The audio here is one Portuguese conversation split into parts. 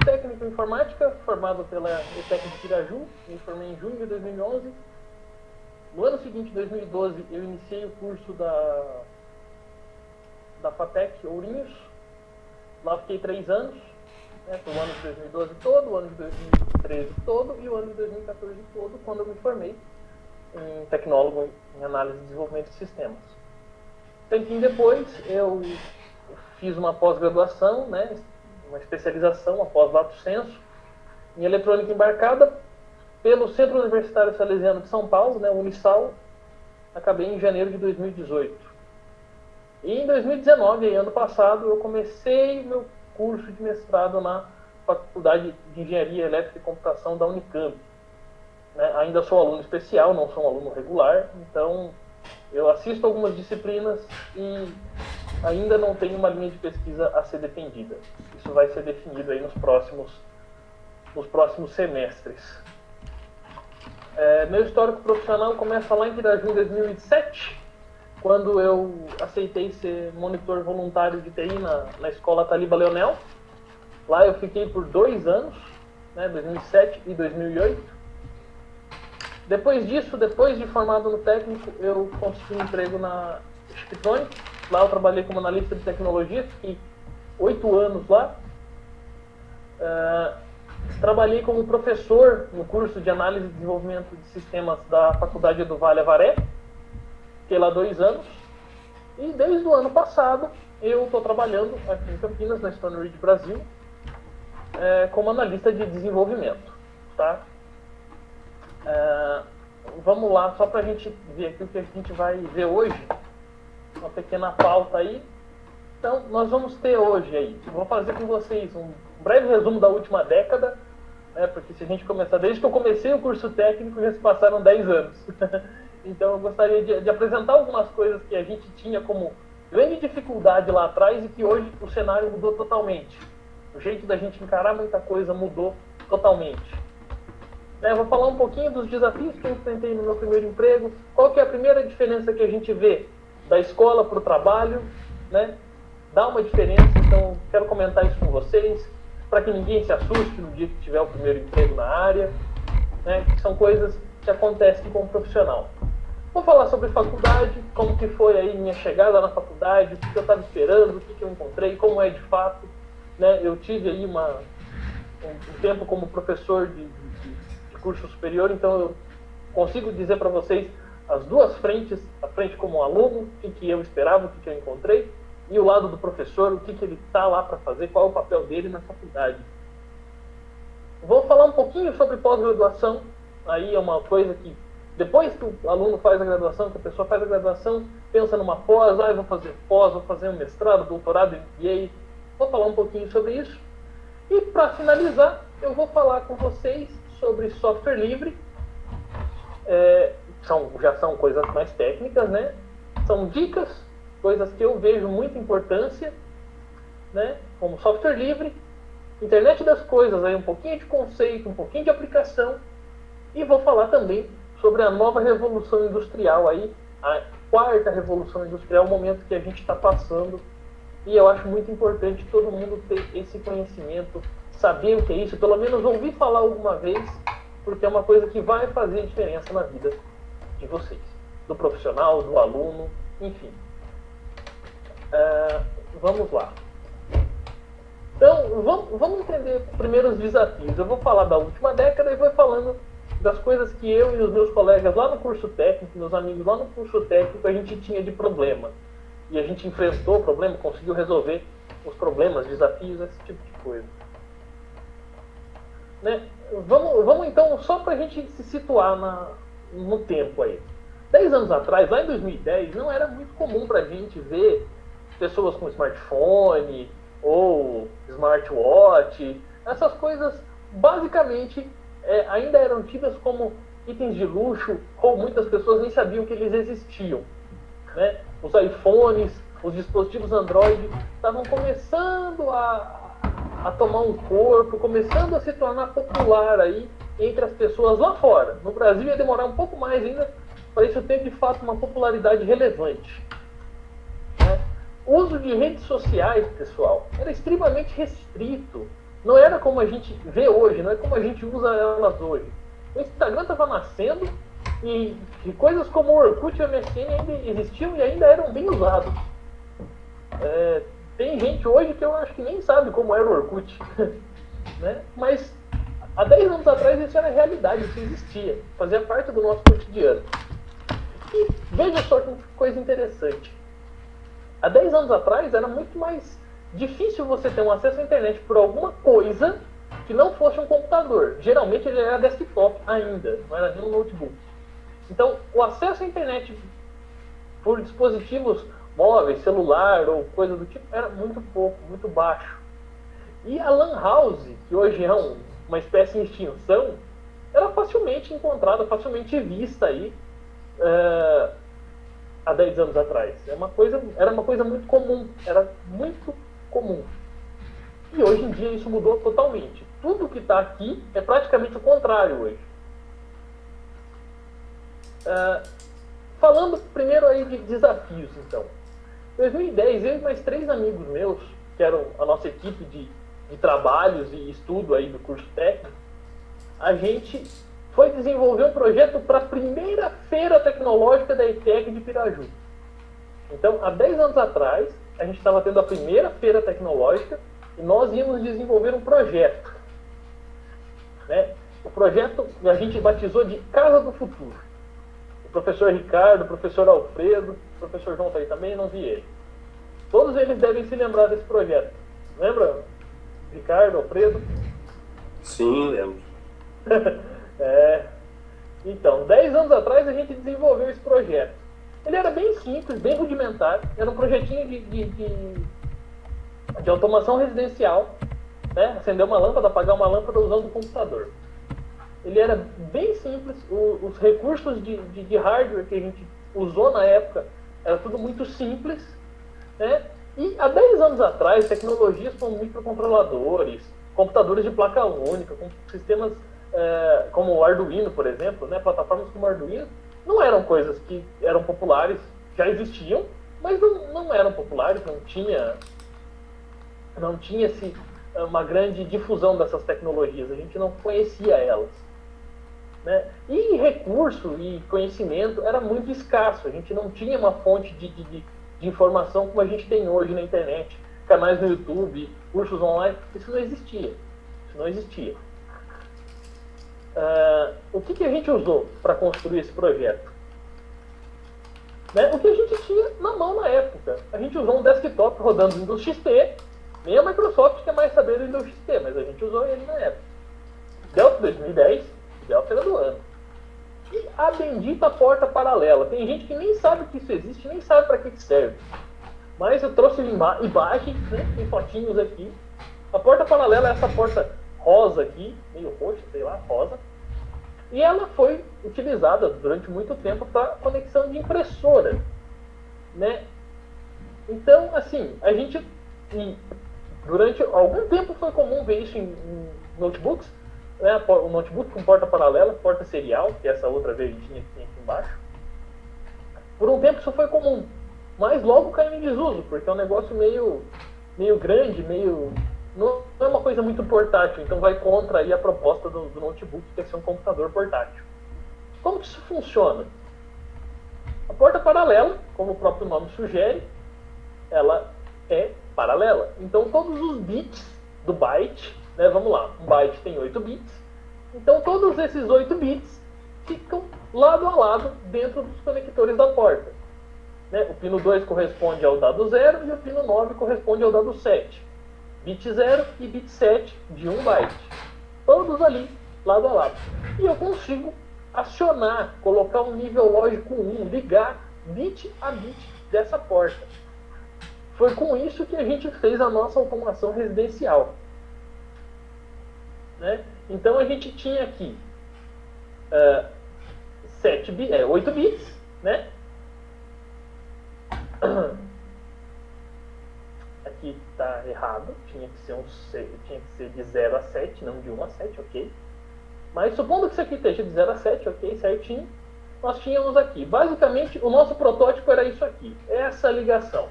técnico em informática, formado pela ETEC de Piraju, me formei em junho de 2011. No ano seguinte, 2012, eu iniciei o curso da FATEC Ourinhos. Lá fiquei 3 anos, né, o ano de 2012 todo, o ano de 2013 todo e o ano de 2014 todo, quando eu me formei em tecnólogo em análise e desenvolvimento de sistemas. Tempinho depois, eu fiz uma pós-graduação, né, uma especialização, uma pós-lato sensu, em eletrônica embarcada pelo Centro Universitário Salesiano de São Paulo, né, Unisal. Acabei em janeiro de 2018. E em 2019, ano passado, eu comecei meu curso de mestrado na Faculdade de Engenharia Elétrica e Computação da Unicamp. Né, ainda sou aluno especial, não sou um aluno regular, então eu assisto algumas disciplinas e ainda não tenho uma linha de pesquisa a ser defendida. Isso vai ser definido aí nos próximos semestres. Meu histórico profissional começa lá em Piraju em 2007, quando eu aceitei ser monitor voluntário de TI na escola Taliba Leonel. Lá eu fiquei por 2 anos, né, 2007 e 2008. Depois disso, depois de formado no técnico, eu consegui um emprego na Chiptronic. Lá eu trabalhei como analista de tecnologia, fiquei 8 anos lá. Trabalhei como professor no curso de análise e desenvolvimento de sistemas da Faculdade do Vale Avaré. Fiquei lá 2 anos. E desde o ano passado eu estou trabalhando aqui em Campinas, na Stone Ridge Brasil, como analista de desenvolvimento. Tá? Vamos lá, só para a gente ver aqui o que a gente vai ver hoje. Uma pequena pauta aí. Então, nós vamos ter hoje aí, vou fazer com vocês um breve resumo da última década, né, porque se a gente começar, desde que eu comecei o curso técnico, já se passaram 10 anos. Então, eu gostaria de apresentar algumas coisas que a gente tinha como grande dificuldade lá atrás e que hoje o cenário mudou totalmente. O jeito da gente encarar muita coisa mudou totalmente. Vou falar um pouquinho dos desafios que eu enfrentei no meu primeiro emprego, qual que é a primeira diferença que a gente vê da escola para o trabalho, né? Dá uma diferença, então quero comentar isso com vocês, para que ninguém se assuste no dia que tiver o primeiro emprego na área, né? Que são coisas que acontecem com o profissional. Vou falar sobre faculdade, como que foi aí minha chegada na faculdade, o que eu estava esperando, o que eu encontrei, como é de fato, né? Eu tive aí um tempo como professor de curso superior, então eu consigo dizer para vocês as duas frentes, a frente como aluno, o que eu esperava, o que eu encontrei, e o lado do professor, o que ele está lá para fazer, qual é o papel dele na faculdade. Vou falar um pouquinho sobre pós-graduação. Aí é uma coisa que, depois que o aluno faz a graduação, que a pessoa faz a graduação, pensa numa pós, vou fazer pós, vou fazer um mestrado, doutorado, MBA. Vou falar um pouquinho sobre isso. E para finalizar, eu vou falar com vocês sobre software livre. Já são coisas mais técnicas, né? São dicas, coisas que eu vejo muita importância, né? Como software livre, internet das coisas, aí um pouquinho de conceito, um pouquinho de aplicação, e vou falar também sobre a nova revolução industrial, aí, a 4ª revolução industrial, o momento que a gente está passando, e eu acho muito importante todo mundo ter esse conhecimento, saber o que é isso, pelo menos ouvir falar alguma vez, porque é uma coisa que vai fazer diferença na vida de vocês, do profissional, do aluno, enfim. Vamos lá. Então, vamos entender primeiro os desafios. Eu vou falar da última década e vou falando das coisas que eu e os meus colegas lá no curso técnico, meus amigos lá no curso técnico, a gente tinha de problema. E a gente enfrentou o problema, conseguiu resolver os problemas, desafios, esse tipo de coisa. Né? Vamos então, só para a gente se situar no tempo aí. 10 anos atrás, lá em 2010, não era muito comum para a gente ver pessoas com smartphone ou smartwatch. Essas coisas, basicamente, ainda eram tidas como itens de luxo, ou muitas pessoas nem sabiam que eles existiam. Né? Os iPhones, os dispositivos Android estavam começando a tomar um corpo, começando a se tornar popular aí entre as pessoas lá fora. No Brasil ia demorar um pouco mais ainda para isso ter de fato uma popularidade relevante. Né? O uso de redes sociais, pessoal, era extremamente restrito. não era como a gente vê hoje, não é como a gente usa elas hoje. O Instagram estava nascendo e coisas como o Orkut e o MSN ainda existiam e ainda eram bem usados. Tem gente hoje que eu acho que nem sabe como era o Orkut, né? Mas há 10 anos atrás isso era realidade, isso existia, fazia parte do nosso cotidiano. E veja só que coisa interessante. Há 10 anos atrás era muito mais difícil você ter um acesso à internet por alguma coisa que não fosse um computador. Geralmente ele era desktop ainda, não era nem um notebook. Então, o acesso à internet por dispositivos móveis, celular ou coisa do tipo, era muito pouco, muito baixo. E a Lan House, que hoje é uma espécie em extinção, era facilmente encontrada, facilmente vista aí há 10 anos atrás. Era uma coisa muito comum, era muito comum. E hoje em dia isso mudou totalmente. Tudo que está aqui é praticamente o contrário hoje. Falando primeiro aí de desafios, então. Em 2010, eu e mais 3 amigos meus, que eram a nossa equipe de trabalhos e estudo aí do curso técnico, a gente foi desenvolver um projeto para a primeira feira tecnológica da ETEC de Piraju. Então, há 10 anos atrás, a gente estava tendo a primeira feira tecnológica e nós íamos desenvolver um projeto. Né? O projeto a gente batizou de Casa do Futuro. O professor Ricardo, o professor Alfredo, o professor João está aí também, não vi ele. Todos eles devem se lembrar desse projeto. Lembra, Ricardo, Alfredo? Sim, lembro. Então, 10 anos atrás a gente desenvolveu esse projeto. Ele era bem simples, bem rudimentar. Era um projetinho de automação residencial. Né? Acender uma lâmpada, apagar uma lâmpada usando o computador. Ele era bem simples. Os recursos de hardware que a gente usou na época era tudo muito simples. Né? E há 10 anos atrás, tecnologias como microcontroladores, computadores de placa única, com sistemas como o Arduino, por exemplo, né? Plataformas como o Arduino, não eram coisas que eram populares, já existiam, mas não eram populares, não tinha uma grande difusão dessas tecnologias, a gente não conhecia elas. Né? E recurso e conhecimento era muito escasso, a gente não tinha uma fonte de informação como a gente tem hoje na internet, canais no YouTube, cursos online, isso não existia. O que a gente usou para construir esse projeto? Né? O que a gente tinha na mão na época. A gente usou um desktop rodando Windows XP, nem a Microsoft quer mais saber do Windows XP, mas a gente usou ele na época. Delta 2010, Delta era do ano. E a bendita porta paralela. Tem gente que nem sabe que isso existe, nem sabe para que serve. Mas eu trouxe imagem, né? Tem fotinhos aqui. A porta paralela é essa porta rosa aqui, meio roxa, sei lá, rosa. E ela foi utilizada durante muito tempo para conexão de impressora. Né? Então, assim, a gente, durante algum tempo foi comum ver isso em notebooks, né? O notebook com porta paralela, porta serial, que é essa outra verdinha que tem aqui embaixo. Por um tempo isso foi comum, mas logo caiu em desuso, porque é um negócio meio grande, não é uma coisa muito portátil, então vai contra aí a proposta do notebook, que é ser um computador portátil. Como que isso funciona? A porta paralela, como o próprio nome sugere, ela é paralela. Então todos os bits do byte, né, vamos lá, um byte tem 8 bits, então todos esses 8 bits ficam lado a lado dentro dos conectores da porta. Né? O pino 2 corresponde ao dado 0 e o pino 9 corresponde ao dado 7. Bit 0 e bit 7 de 1 byte. Todos ali, lado a lado. E eu consigo acionar, colocar um nível lógico 1, ligar bit a bit dessa porta. Foi com isso que a gente fez a nossa automação residencial. Né? Então a gente tinha aqui 8 bits, né? Aqui está errado, tinha que ser de 0 a 7, não de 1 a 7, ok? Mas supondo que isso aqui esteja de 0 a 7, ok, certinho, nós tínhamos aqui, basicamente, o nosso protótipo era isso aqui, essa ligação.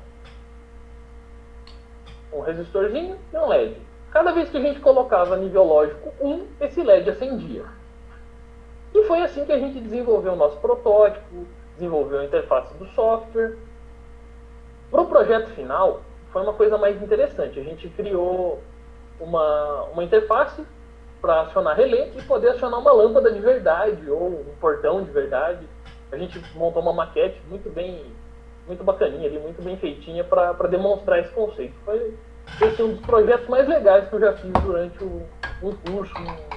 Um resistorzinho e um LED. Cada vez que a gente colocava nível lógico 1, esse LED acendia. E foi assim que a gente desenvolveu o nosso protótipo, desenvolveu a interface do software. Para o projeto final, foi uma coisa mais interessante. A gente criou uma interface para acionar relé e poder acionar uma lâmpada de verdade ou um portão de verdade. A gente montou uma maquete muito bacaninha ali, muito bem feitinha para demonstrar esse conceito. Foi esse um dos projetos mais legais que eu já fiz durante um curso,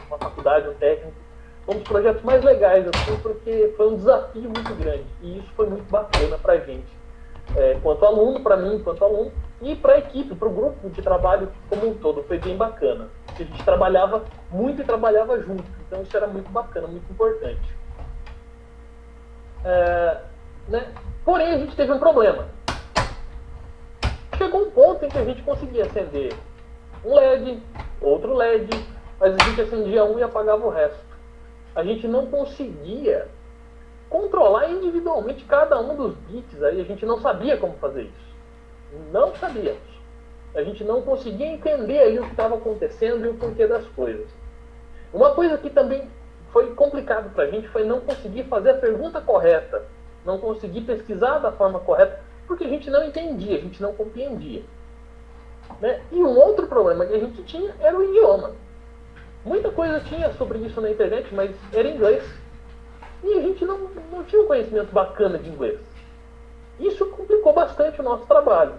uma faculdade, um técnico. Um dos projetos mais legais, assim, porque foi um desafio muito grande. E isso foi muito bacana para a gente. Quanto aluno, para mim, quanto aluno, e para a equipe, para o grupo de trabalho como um todo. Foi bem bacana. Porque a gente trabalhava muito e trabalhava junto. Então isso era muito bacana, muito importante. Né? Porém, a gente teve um problema. Chegou um ponto em que a gente conseguia acender um LED, outro LED, mas a gente acendia um e apagava o resto. A gente não conseguia controlar individualmente cada um dos bits, aí a gente não sabia como fazer isso. Não sabíamos. A gente não conseguia entender ali o que estava acontecendo e o porquê das coisas. Uma coisa que também foi complicado para a gente foi não conseguir fazer a pergunta correta, não conseguir pesquisar da forma correta, porque a gente não entendia, a gente não compreendia. Né? E um outro problema que a gente tinha era o idioma. Muita coisa tinha sobre isso na internet, mas era em inglês. E a gente não tinha um conhecimento bacana de inglês. Isso complicou bastante o nosso trabalho.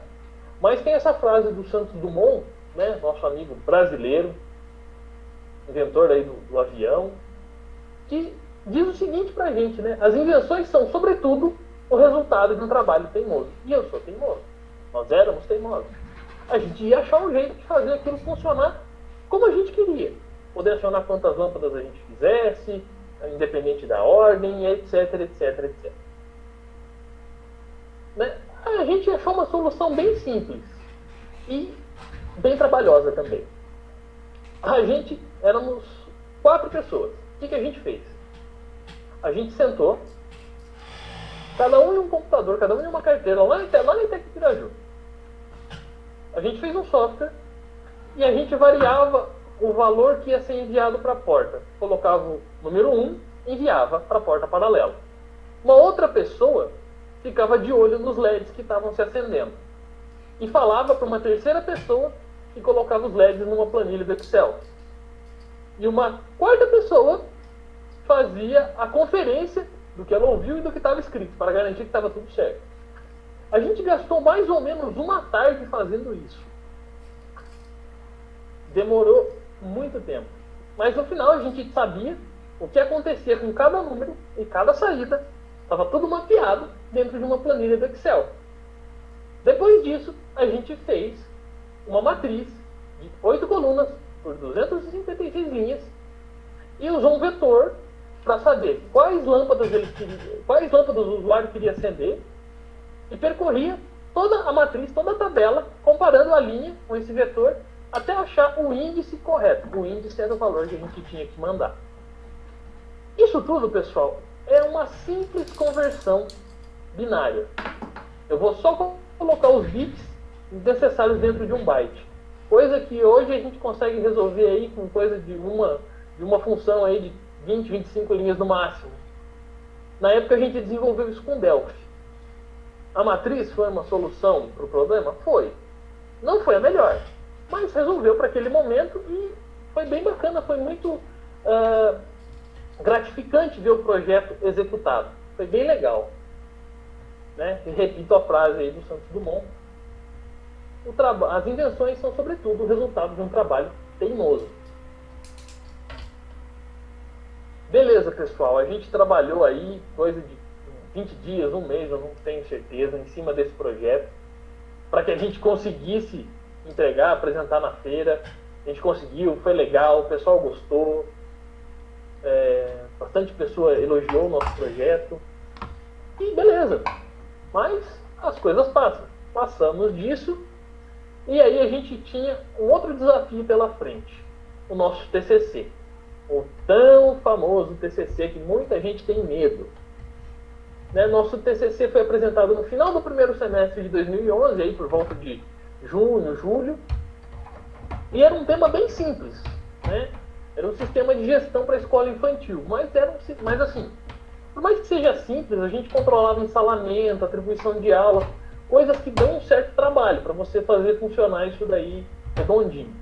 Mas tem essa frase do Santos Dumont, né, nosso amigo brasileiro, inventor aí do avião, que diz o seguinte pra gente, né? As invenções são, sobretudo, o resultado de um trabalho teimoso. E eu sou teimoso. Nós éramos teimosos. A gente ia achar um jeito de fazer aquilo funcionar como a gente queria. Poder acionar quantas lâmpadas a gente quisesse, independente da ordem, etc, etc, etc. Né? A gente achou uma solução bem simples e bem trabalhosa também. A gente, éramos 4 pessoas. O que a gente fez? A gente sentou, cada um em um computador, cada um em uma carteira, lá em Itapiraju. A gente fez um software e a gente variava o valor que ia ser enviado para a porta. Colocava o número 1, enviava para a porta paralela. Uma outra pessoa ficava de olho nos LEDs que estavam se acendendo. E falava para uma terceira pessoa que colocava os LEDs numa planilha do Excel. E uma quarta pessoa fazia a conferência do que ela ouviu e do que estava escrito, para garantir que estava tudo certo. A gente gastou mais ou menos uma tarde fazendo isso. Demorou muito tempo. Mas no final a gente sabia o que acontecia com cada número e cada saída. Estava tudo mapeado dentro de uma planilha do Excel. Depois disso, a gente fez uma matriz de 8 colunas por 256 linhas e usou um vetor para saber quais lâmpadas o usuário queria acender e percorria toda a matriz, toda a tabela, comparando a linha com esse vetor até achar o índice correto. O índice era o valor que a gente tinha que mandar. Isso tudo, pessoal, é uma simples conversão binária. Eu vou só colocar os bits necessários dentro de um byte. Coisa que hoje a gente consegue resolver aí com coisa de uma função aí de 20, 25 linhas no máximo. Na época a gente desenvolveu isso com Delphi. A matriz foi uma solução para o problema? Foi. Não foi a melhor, mas resolveu para aquele momento e foi bem bacana, foi muito gratificante ver o projeto executado. Foi bem legal. Né? E repito a frase aí do Santos Dumont. As invenções são, sobretudo, o resultado de um trabalho teimoso. Beleza, pessoal. A gente trabalhou aí coisa de 20 dias, um mês, eu não tenho certeza, em cima desse projeto, para que a gente conseguisse entregar, apresentar na feira. A gente conseguiu, foi legal, o pessoal gostou. Bastante pessoa elogiou o nosso projeto. E beleza. Mas as coisas passam. Passamos disso. E aí a gente tinha um outro desafio pela frente. O nosso TCC. O tão famoso TCC que muita gente tem medo. Né? Nosso TCC foi apresentado no final do primeiro semestre de 2011, aí por volta de junho, julho. E era um tema bem simples, né? Era um sistema de gestão para a escola infantil, mas assim, por mais que seja simples, a gente controlava ensalamento, atribuição de aula, coisas que dão um certo trabalho para você fazer funcionar isso daí redondinho.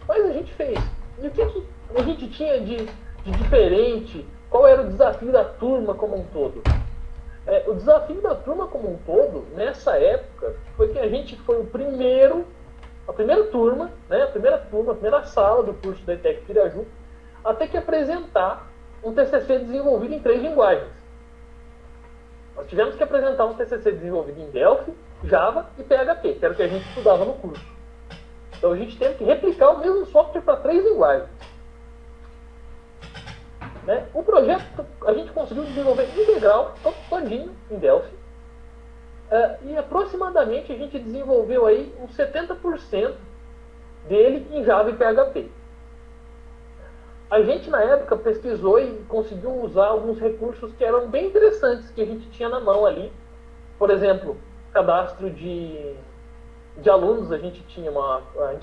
Mas a gente fez. E o que a gente tinha de diferente? Qual era o desafio da turma como um todo? O desafio da turma como um todo, nessa época, foi que a gente foi a primeira turma, né, a primeira sala do curso da ETEC Piraju, a ter que apresentar um TCC desenvolvido em 3 linguagens. Nós tivemos que apresentar um TCC desenvolvido em Delphi, Java e PHP, que era o que a gente estudava no curso. Então a gente teve que replicar o mesmo software para 3 linguagens. Né? O projeto a gente conseguiu desenvolver integral, todinho, em Delphi. E aproximadamente a gente desenvolveu aí uns 70% dele em Java e PHP. A gente, na época, pesquisou e conseguiu usar alguns recursos que eram bem interessantes, que a gente tinha na mão ali. Por exemplo, cadastro de alunos, a gente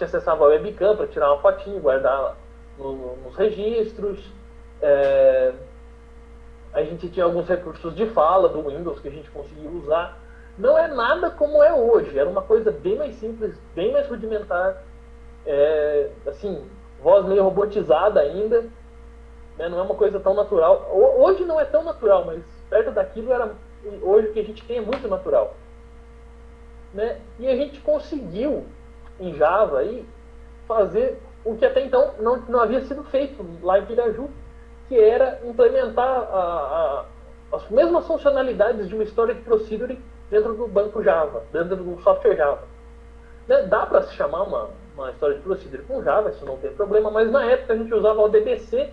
acessava a webcam para tirar uma fotinha, guardar nos registros. A gente tinha alguns recursos de fala do Windows que a gente conseguia usar. Não é nada como é hoje, era uma coisa bem mais simples, bem mais rudimentar, assim, voz meio robotizada ainda, né? Não é uma coisa tão natural. Hoje não é tão natural, mas perto daquilo hoje o que a gente tem é muito natural. Né? E a gente conseguiu, em Java, aí, fazer o que até então não havia sido feito lá em Piraju, que era implementar as mesmas funcionalidades de uma Storage Procedure dentro do banco Java, dentro do software Java. Né? Dá para se chamar uma Storage Procedure com Java, isso não tem problema, mas na época a gente usava o ODBC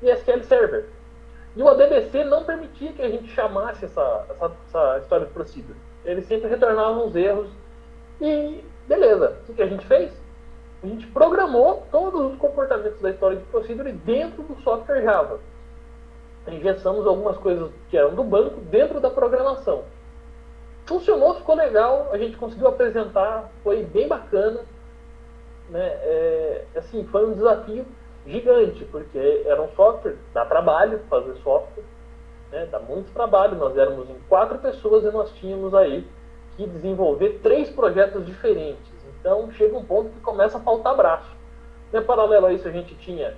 e SQL Server. E o ODBC não permitia que a gente chamasse essa Storage Procedure. Ele sempre retornava uns erros. E beleza, o que a gente fez? A gente programou todos os comportamentos da Storage Procedure dentro do software Java. Injeçamos algumas coisas que eram do banco dentro da programação. Funcionou, ficou legal, a gente conseguiu apresentar, foi bem bacana. Né? Assim, foi um desafio gigante, porque era um software, dá trabalho fazer software, né? Dá muito trabalho. Nós éramos em 4 pessoas e nós tínhamos aí que desenvolver 3 projetos diferentes. Então chega um ponto que começa a faltar braço. Em paralelo a isso, a gente tinha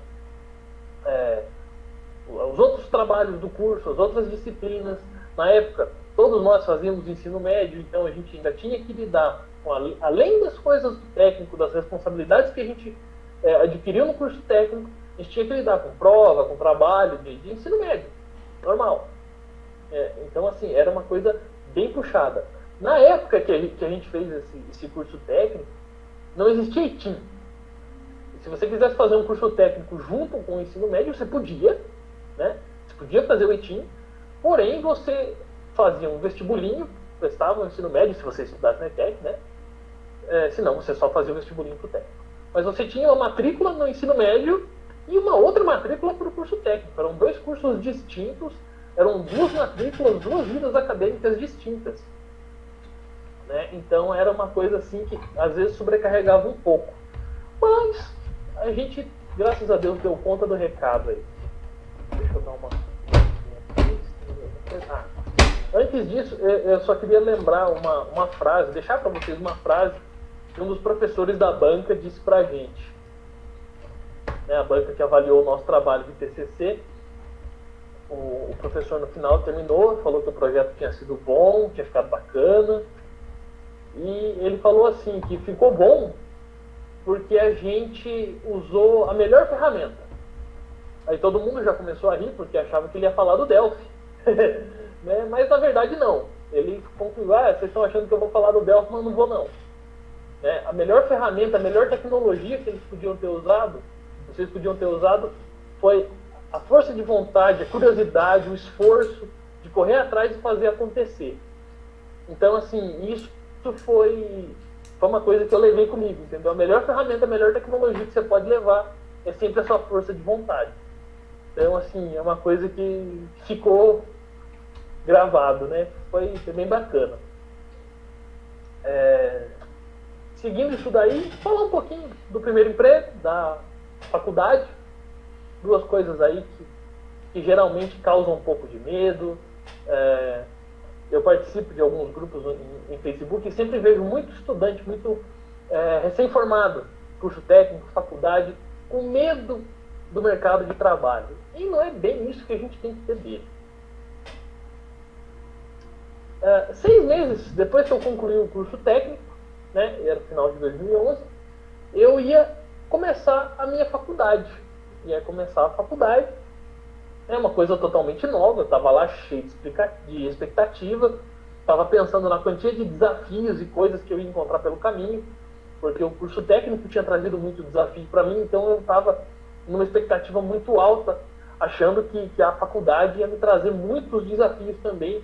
os outros trabalhos do curso, as outras disciplinas. Na época, todos nós fazíamos ensino médio, então a gente ainda tinha que lidar com, além das coisas do técnico, das responsabilidades que a gente adquiriu no curso técnico, a gente tinha que lidar com prova, com trabalho de ensino médio, normal. Então, assim, era uma coisa bem puxada. Na época que a gente fez esse curso técnico, não existia ITIM. Se você quisesse fazer um curso técnico junto com o ensino médio, você podia, né? Você podia fazer o ITIM, porém você fazia um vestibulinho, prestava o ensino médio, se você estudasse na ETEC, né? Senão você só fazia o vestibulinho para o técnico. Mas você tinha uma matrícula no ensino médio e uma outra matrícula para o curso técnico. Eram 2 cursos distintos, eram 2 matrículas, 2 vidas acadêmicas distintas. Né? Então era uma coisa assim que às vezes sobrecarregava um pouco. Mas a gente, graças a Deus, deu conta do recado aí. Deixa eu dar uma... Antes disso, eu só queria lembrar uma frase, deixar para vocês uma frase que um dos professores da banca disse para a gente. Né? A banca que avaliou o nosso trabalho de TCC, o professor no final terminou, falou que o projeto tinha sido bom, tinha ficado bacana. E ele falou assim, que ficou bom porque a gente usou a melhor ferramenta. Aí todo mundo já começou a rir porque achava que ele ia falar do Delphi. Né? Mas na verdade não. Ele concluiu, vocês estão achando que eu vou falar do Delphi, mas não vou não. Né? A melhor ferramenta, a melhor tecnologia que vocês podiam ter usado foi a força de vontade, a curiosidade, o esforço de correr atrás e fazer acontecer. Então, assim, isso foi uma coisa que eu levei comigo, entendeu? A melhor ferramenta, a melhor tecnologia que você pode levar é sempre a sua força de vontade. Então, assim, é uma coisa que ficou gravado, né? Foi bem bacana. seguindo isso daí, falar um pouquinho do primeiro emprego, da faculdade, duas coisas aí que geralmente causam um pouco de medo. Eu participo de alguns grupos em Facebook e sempre vejo muito estudante, muito recém-formado, curso técnico, faculdade, com medo do mercado de trabalho. E não é bem isso que a gente tem que ter dele. 6 meses depois que eu concluí o curso técnico, né, era o final de 2011, eu ia começar a minha faculdade. Ia começar a faculdade, é uma coisa totalmente nova, eu estava lá cheio de expectativa, estava pensando na quantia de desafios e coisas que eu ia encontrar pelo caminho, porque o curso técnico tinha trazido muito desafio para mim, então eu estava numa expectativa muito alta, achando que a faculdade ia me trazer muitos desafios também,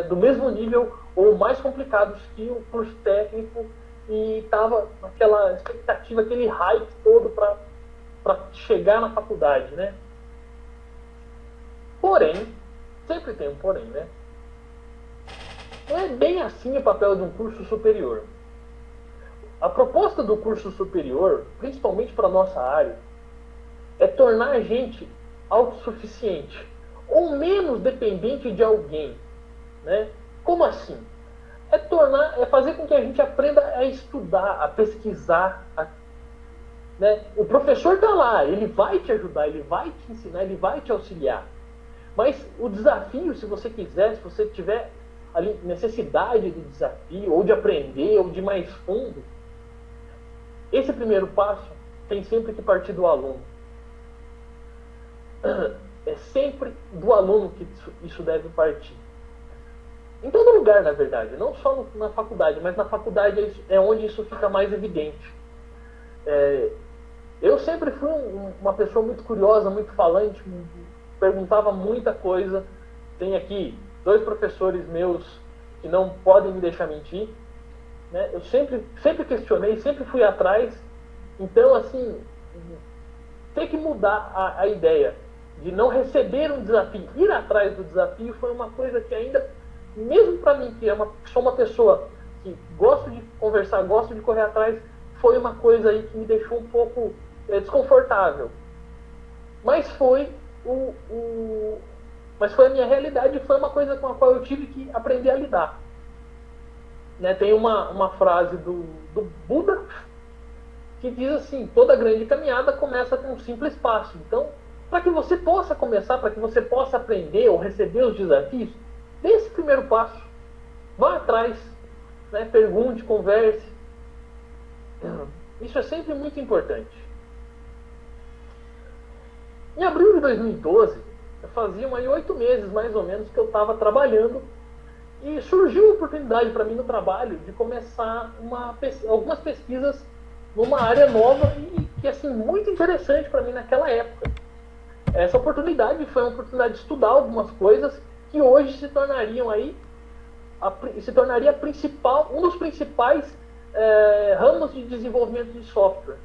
do mesmo nível ou mais complicados que o curso técnico, e estava naquela expectativa, aquele hype todo para chegar na faculdade, né? Porém, sempre tem um porém, né? Não é bem assim o papel de um curso superior. A proposta do curso superior, principalmente para a nossa área, é tornar a gente autossuficiente ou menos dependente de alguém, né? Como assim? É fazer com que a gente aprenda a estudar, a pesquisar, né? O professor está lá, ele vai te ajudar, ele vai te ensinar, ele vai te auxiliar. Mas o desafio, se você quiser, se você tiver ali necessidade do desafio, ou de aprender, ou de ir mais fundo, esse primeiro passo tem sempre que partir do aluno. É sempre do aluno que isso deve partir. Em todo lugar, na verdade, não só na faculdade, mas na faculdade é onde isso fica mais evidente. Eu sempre fui uma pessoa muito curiosa, muito falante, perguntava muita coisa. Tem aqui 2 professores meus que não podem me deixar mentir, né? Eu sempre questionei, sempre fui atrás. Então, assim, ter que mudar a ideia de não receber um desafio, ir atrás do desafio, foi uma coisa que ainda, mesmo para mim, que sou uma pessoa que gosto de conversar, gosto de correr atrás, foi uma coisa aí que me deixou um pouco desconfortável. Mas foi a minha realidade, foi uma coisa com a qual eu tive que aprender a lidar. Né? Tem uma frase do Buda que diz assim: toda grande caminhada começa com um simples passo. Então, para que você possa começar, para que você possa aprender ou receber os desafios, dê esse primeiro passo. Vá atrás, né? Pergunte, converse. Isso é sempre muito importante. Em abril de 2012, faziam aí 8 meses mais ou menos que eu estava trabalhando, e surgiu a oportunidade para mim no trabalho de começar algumas pesquisas numa área nova e que, assim, muito interessante para mim naquela época. Essa oportunidade foi uma oportunidade de estudar algumas coisas que hoje se tornaria um dos principais ramos de desenvolvimento de software.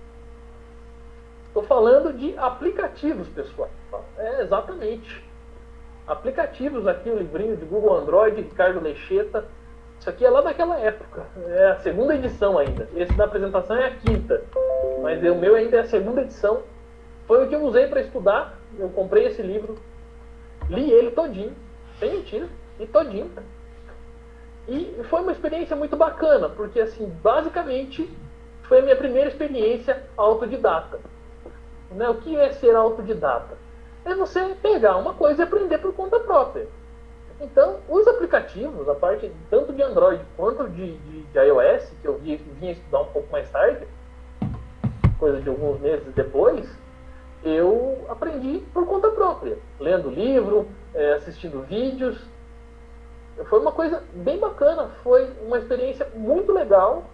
Estou falando de aplicativos, pessoal. Exatamente. Aplicativos aqui, o livrinho de Google Android, Ricardo Lecheta. Isso aqui é lá daquela época. É a 2ª edição ainda. Esse da apresentação é a 5ª. Mas o meu ainda é a 2ª edição. Foi o que eu usei para estudar. Eu comprei esse livro, li ele todinho, sem mentira, li todinho. E foi uma experiência muito bacana, porque, assim, basicamente foi a minha primeira experiência autodidata. Né? O que é ser autodidata? É você pegar uma coisa e aprender por conta própria. Então, os aplicativos, a parte tanto de Android quanto de iOS, que eu vinha estudar um pouco mais tarde, coisa de alguns meses depois, eu aprendi por conta própria, lendo livro, assistindo vídeos. Foi uma coisa bem bacana, foi uma experiência muito legal.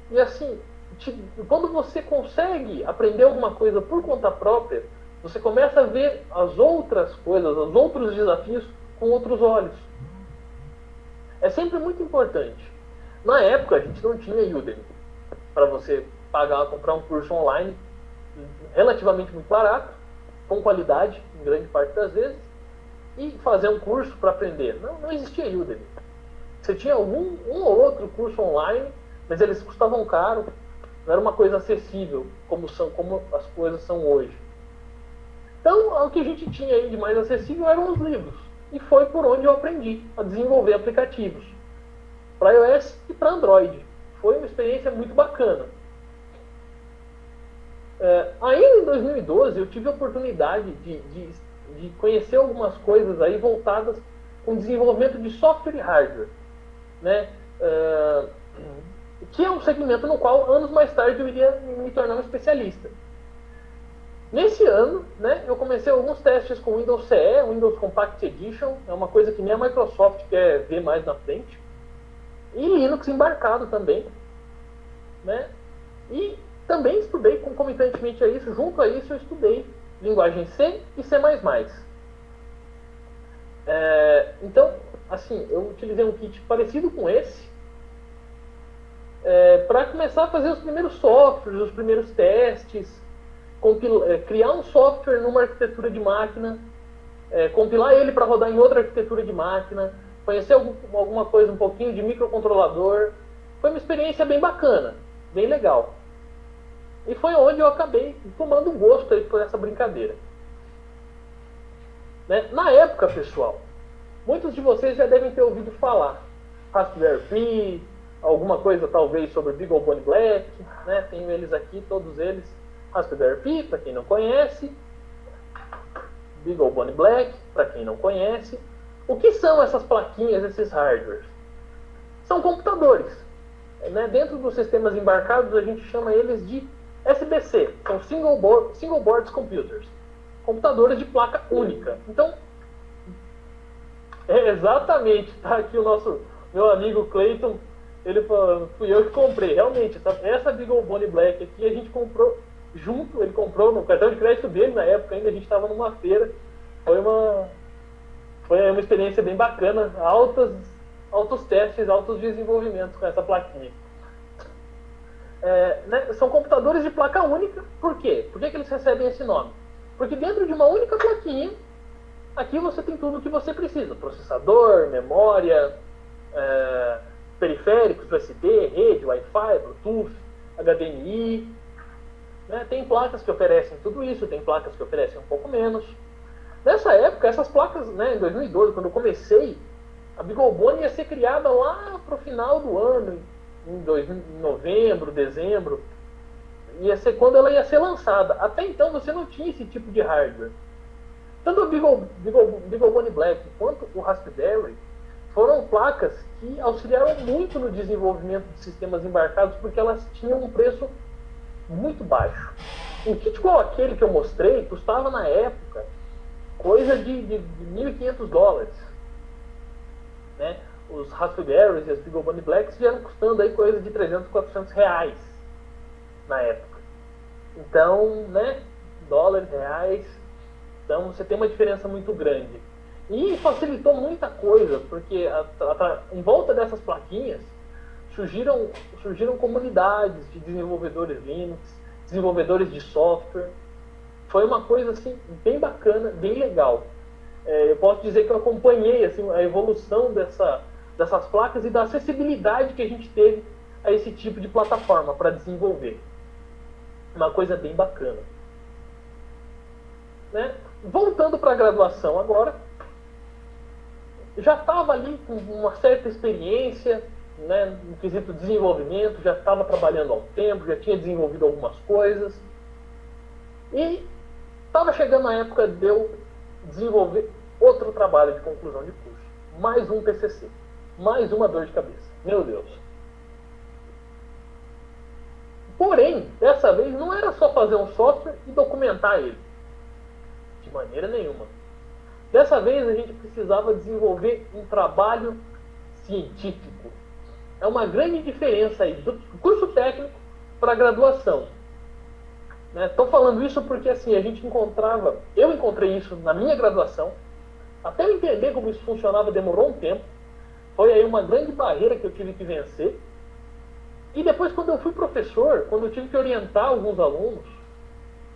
E, assim, quando você consegue aprender alguma coisa por conta própria, você começa a ver as outras coisas, os outros desafios com outros olhos. É sempre muito importante. Na época, a gente não tinha Udemy para você comprar um curso online relativamente muito barato, com qualidade, em grande parte das vezes, e fazer um curso para aprender. Não existia Udemy. Você tinha um ou outro curso online, mas eles custavam caro. Não era uma coisa acessível como as coisas são hoje. Então, o que a gente tinha aí de mais acessível eram os livros. E foi por onde eu aprendi a desenvolver aplicativos para iOS e para Android. Foi uma experiência muito bacana. Ainda em 2012, eu tive a oportunidade de conhecer algumas coisas aí voltadas com desenvolvimento de software e hardware, né? Que é um segmento no qual, anos mais tarde, eu iria me tornar um especialista. Nesse ano, né, eu comecei alguns testes com Windows CE, Windows Compact Edition, é uma coisa que nem a Microsoft quer ver mais na frente, e Linux embarcado também, né? E também estudei concomitantemente a isso, junto a isso eu estudei linguagem C e C++. Então, assim, eu utilizei um kit parecido com esse para começar a fazer os primeiros softwares, os primeiros testes, criar um software numa arquitetura de máquina, compilar ele para rodar em outra arquitetura de máquina, conhecer alguma coisa, um pouquinho de microcontrolador. Foi uma experiência bem bacana, bem legal. E foi onde eu acabei tomando um gosto aí por essa brincadeira. Né? Na época, pessoal, muitos de vocês já devem ter ouvido falar Raspberry Pi, alguma coisa talvez sobre BeagleBone Black, né? Tenho eles aqui, todos eles. Raspberry Pi, para quem não conhece, BeagleBone Black, para quem não conhece. O que são essas plaquinhas, esses hardwares? São computadores. Né? Dentro dos sistemas embarcados, a gente chama eles de SBC, são Single Board Computers, computadores de placa única. Então, exatamente, tá aqui o meu amigo Clayton, ele falou, fui eu que comprei, realmente, essa BeagleBone Black aqui a gente comprou junto, ele comprou no cartão de crédito dele na época, ainda a gente estava numa feira, foi uma experiência bem bacana, altos testes, altos desenvolvimentos com essa plaquinha. Né, são computadores de placa única. Por quê? Por que eles recebem esse nome? Porque dentro de uma única plaquinha, aqui você tem tudo o que você precisa. Processador, memória, periféricos, USB, rede, Wi-Fi, Bluetooth, HDMI. Né? Tem placas que oferecem tudo isso, tem placas que oferecem um pouco menos. Nessa época, essas placas, né, em 2012, quando eu comecei, a BeagleBone ia ser criada lá para o final do ano, em novembro, dezembro, ia ser quando ela ia ser lançada. Até então você não tinha esse tipo de hardware. Tanto o BeagleBone Black quanto o Raspberry foram placas que auxiliaram muito no desenvolvimento de sistemas embarcados, porque elas tinham um preço muito baixo. Um kit igual aquele que eu mostrei custava na época coisa de $1.500, né? Os Raspberries e as BeagleBone Blacks vieram custando aí coisa de $300, $400 na época. Então, né, dólares, reais, então você tem uma diferença muito grande. E facilitou muita coisa, porque em volta dessas plaquinhas surgiram comunidades de desenvolvedores Linux, desenvolvedores de software. Foi uma coisa assim bem bacana, bem legal. Eu posso dizer que eu acompanhei assim, a evolução dessas placas e da acessibilidade que a gente teve a esse tipo de plataforma para desenvolver. Uma coisa bem bacana. Né? Voltando para a graduação agora, já estava ali com uma certa experiência, né, no quesito desenvolvimento, já estava trabalhando há um tempo, já tinha desenvolvido algumas coisas. E estava chegando a época de eu desenvolver outro trabalho de conclusão de curso. Mais um TCC. Mais uma dor de cabeça. Meu Deus. Porém, dessa vez não era só fazer um software e documentar ele. De maneira nenhuma. Dessa vez a gente precisava desenvolver um trabalho científico. É uma grande diferença aí do curso técnico para a graduação. Estou falando isso porque assim, eu encontrei isso na minha graduação, até eu entender como isso funcionava demorou um tempo, foi aí uma grande barreira que eu tive que vencer. E depois, quando eu fui professor, quando eu tive que orientar alguns alunos,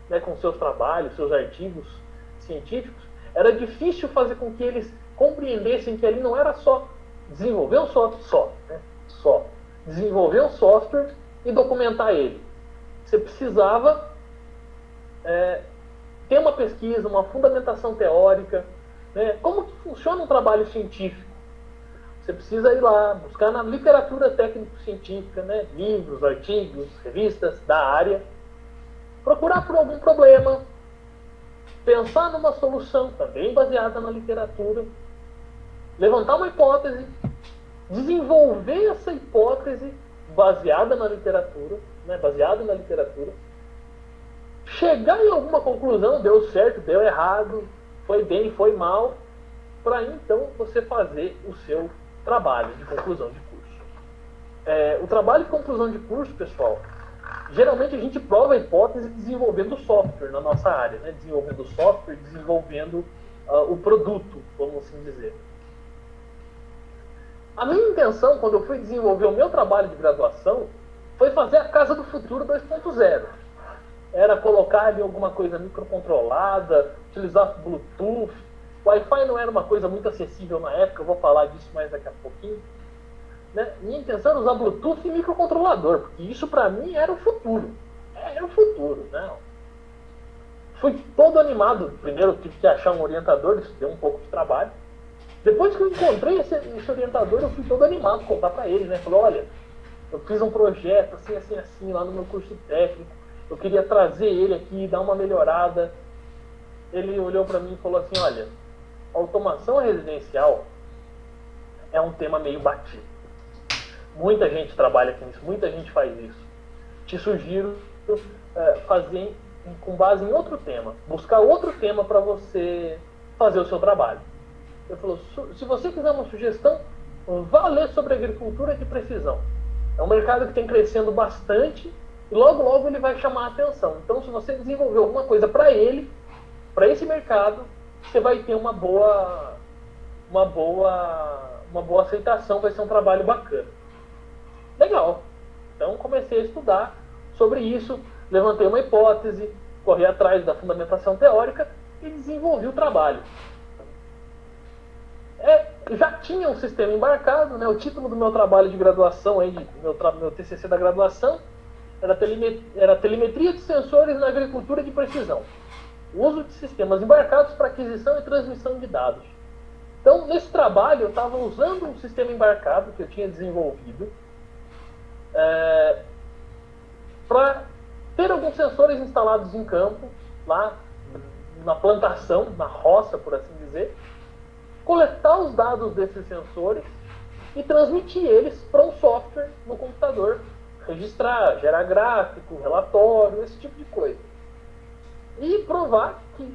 né, com seus trabalhos, seus artigos científicos, era difícil fazer com que eles compreendessem que ali não era só desenvolver um software, desenvolver um software e documentar ele. você precisava ter uma pesquisa, uma fundamentação teórica, né? Como que funciona um trabalho científico? Você precisa ir lá, buscar na literatura técnico-científica, né? Livros, artigos, revistas da área, procurar por algum problema, pensar numa solução também baseada na literatura, levantar uma hipótese, desenvolver essa hipótese baseada na literatura, né? Chegar em alguma conclusão, deu certo, deu errado, foi bem, foi mal, para então você fazer o seu trabalho de conclusão de curso. O trabalho de conclusão de curso, pessoal, geralmente a gente prova a hipótese desenvolvendo software na nossa área, né? Desenvolvendo software, desenvolvendo o produto, vamos assim dizer. A minha intenção, quando eu fui desenvolver o meu trabalho de graduação, foi fazer a Casa do Futuro 2.0. Era colocar ali alguma coisa microcontrolada, utilizar Bluetooth. Wi-Fi não era uma coisa muito acessível na época, eu vou falar disso mais daqui a pouquinho. Né? Minha intenção era usar Bluetooth e microcontrolador, porque isso para mim era o futuro. Era o futuro, né? Fui todo animado. Primeiro eu tive que achar um orientador, isso deu um pouco de trabalho. Depois que eu encontrei esse orientador, eu fui todo animado contar para ele, né? Falei, olha, eu fiz um projeto assim, lá no meu curso técnico. Eu queria trazer ele aqui, dar uma melhorada. Ele olhou para mim e falou assim, olha, automação residencial é um tema meio batido. Muita gente trabalha com isso, muita gente faz isso. Te sugiro fazer com base em outro tema, buscar outro tema para você fazer o seu trabalho. Ele falou, se você quiser uma sugestão, vá ler sobre agricultura de precisão. É um mercado que tem crescendo bastante e logo logo ele vai chamar a atenção. Então, se você desenvolver alguma coisa para ele, para esse mercado, você vai ter uma boa aceitação, vai ser um trabalho bacana. Legal. Então comecei a estudar sobre isso, levantei uma hipótese, corri atrás da fundamentação teórica e desenvolvi o trabalho. Já tinha um sistema embarcado, né? O título do meu trabalho de graduação, meu TCC da graduação, era telemetria de sensores na agricultura de precisão. O uso de sistemas embarcados para aquisição e transmissão de dados. Então, nesse trabalho, eu estava usando um sistema embarcado que eu tinha desenvolvido para ter alguns sensores instalados em campo, lá na plantação, na roça, por assim dizer, coletar os dados desses sensores e transmitir eles para um software no computador, registrar, gerar gráfico, relatório, esse tipo de coisa. E provar que,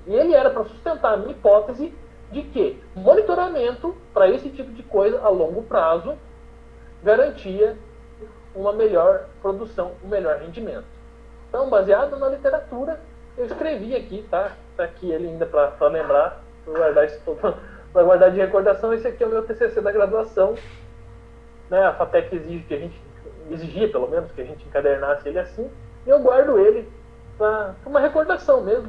ele era para sustentar a minha hipótese de que monitoramento para esse tipo de coisa a longo prazo garantia uma melhor produção, um melhor rendimento. Então, baseado na literatura, eu escrevi aqui, tá? Tá aqui ele ainda para lembrar, para guardar de recordação. Esse aqui é o meu TCC da graduação, né? A FATEC exigia pelo menos que a gente encadernasse ele assim, e eu guardo ele para uma recordação mesmo.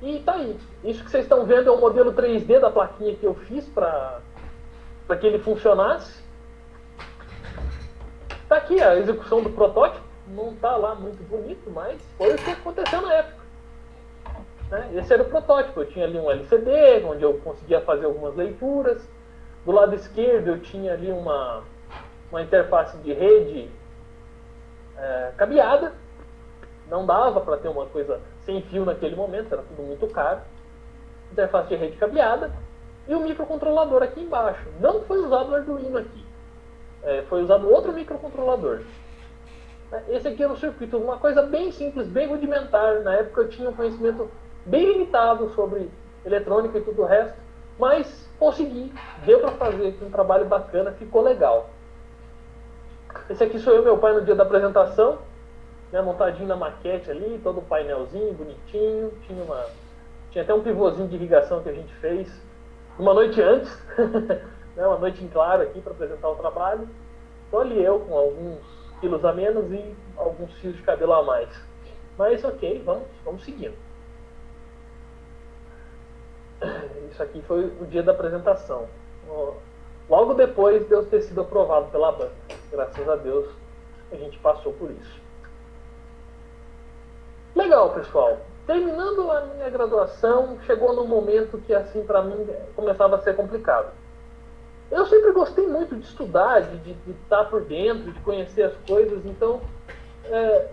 E tá aí. Isso que vocês estão vendo é o modelo 3D da plaquinha que eu fiz para que ele funcionasse. Tá aqui a execução do protótipo. Não tá lá muito bonito, mas foi o que aconteceu na época. Né? Esse era o protótipo. Eu tinha ali um LCD, onde eu conseguia fazer algumas leituras. Do lado esquerdo eu tinha ali uma interface de rede cabeada. Não dava para ter uma coisa sem fio naquele momento, era tudo muito caro. Interface de rede cabeada e o microcontrolador aqui embaixo. Não foi usado o Arduino aqui. Foi usado outro microcontrolador. Esse aqui era um circuito, uma coisa bem simples, bem rudimentar. Na época eu tinha um conhecimento bem limitado sobre eletrônica e tudo o resto, mas consegui, deu para fazer um trabalho bacana, ficou legal. Esse aqui sou eu e meu pai no dia da apresentação, né, montadinho na maquete ali, todo o painelzinho bonitinho, tinha até um pivôzinho de irrigação que a gente fez uma noite antes, né, uma noite em claro aqui para apresentar o trabalho. Então ali eu com alguns quilos a menos e alguns fios de cabelo a mais. Mas ok, vamos seguindo. Isso aqui foi o dia da apresentação. Logo depois de eu ter sido aprovado pela banca. Graças a Deus A gente passou por isso. Legal, pessoal. Terminando a minha graduação, chegou no momento que, assim, para mim, começava a ser complicado. Eu sempre gostei muito de estudar, de estar por dentro, de conhecer as coisas, então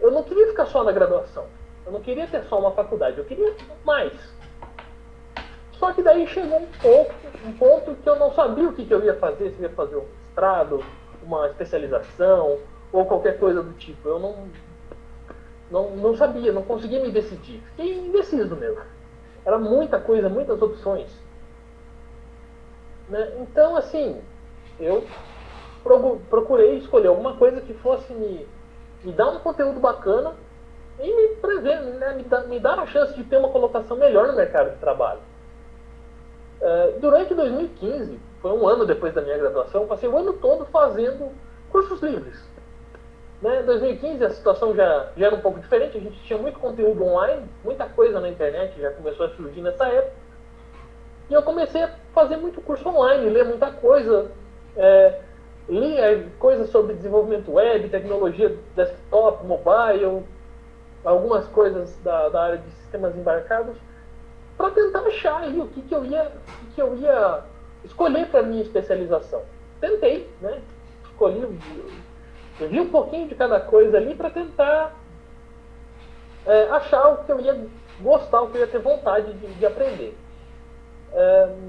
eu não queria ficar só na graduação. Eu não queria ter só uma faculdade, eu queria mais. Só que daí chegou um ponto que eu não sabia o que eu ia fazer, se eu ia fazer um mestrado, uma especialização ou qualquer coisa do tipo. Eu não sabia, não conseguia me decidir. Fiquei indeciso mesmo. Era muita coisa, muitas opções. Né? Então, assim, eu procurei escolher alguma coisa que fosse me dar um conteúdo bacana e me prever, né? me dar a chance de ter uma colocação melhor no mercado de trabalho. Durante 2015, foi um ano depois da minha graduação, eu passei o ano todo fazendo cursos livres. Né? Em 2015 a situação já era um pouco diferente, a gente tinha muito conteúdo online, muita coisa na internet já começou a surgir nessa época. E eu comecei a fazer muito curso online, ler muita coisa, li coisas sobre desenvolvimento web, tecnologia desktop, mobile, algumas coisas da área de sistemas embarcados, para tentar achar aí o que eu ia escolher para minha especialização. Tentei, né? Escolhi, eu vi um pouquinho de cada coisa ali para tentar achar o que eu ia gostar, o que eu ia ter vontade de aprender.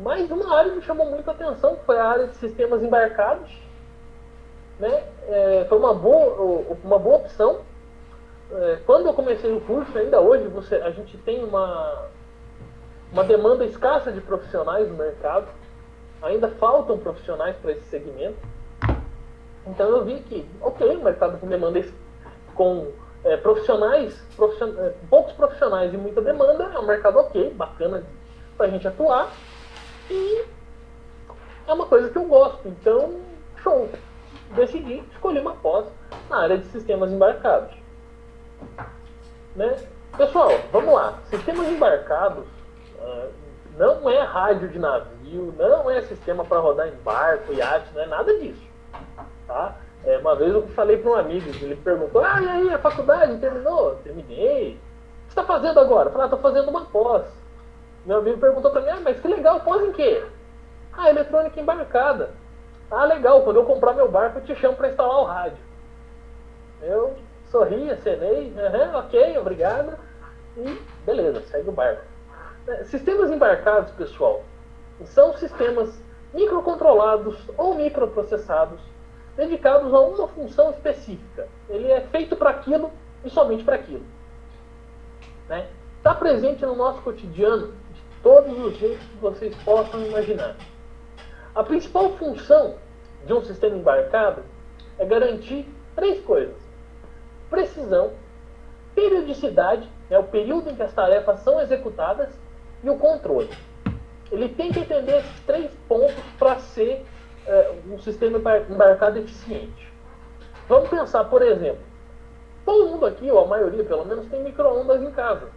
Mas uma área me chamou muita atenção, que foi a área de sistemas embarcados. Né? Foi uma boa opção. Quando eu comecei o curso, ainda hoje, a gente tem uma demanda escassa de profissionais no mercado. Ainda faltam profissionais para esse segmento. Então eu vi que, o mercado com demanda com poucos profissionais e muita demanda, é um mercado bacana para a gente atuar, e é uma coisa que eu gosto, então, show. Decidi escolher uma pós na área de sistemas embarcados. Né? Pessoal, vamos lá. Sistemas embarcados não é rádio de navio, não é sistema para rodar em barco, iate, não é nada disso. Tá? Uma vez eu falei para um amigo, ele perguntou, e aí, a faculdade terminou? Terminei. O que você está fazendo agora? Eu falei, estou fazendo uma pós. Meu amigo perguntou para mim, mas que legal, pós em quê? Eletrônica embarcada. Legal, quando eu comprar meu barco eu te chamo para instalar o rádio. Eu sorri, acenei, ok, obrigado, e beleza, segue o barco. Sistemas embarcados, pessoal, são sistemas microcontrolados ou microprocessados dedicados a uma função específica. Ele é feito para aquilo e somente para aquilo. Está presente no nosso cotidiano de todos os jeitos que vocês possam imaginar. A principal função de um sistema embarcado é garantir 3 coisas: precisão, periodicidade, o período em que as tarefas são executadas, e o controle. Ele tem que atender esses 3 pontos para ser um sistema embarcado eficiente. Vamos pensar, por exemplo, todo mundo aqui, ou a maioria pelo menos, tem micro-ondas em casa.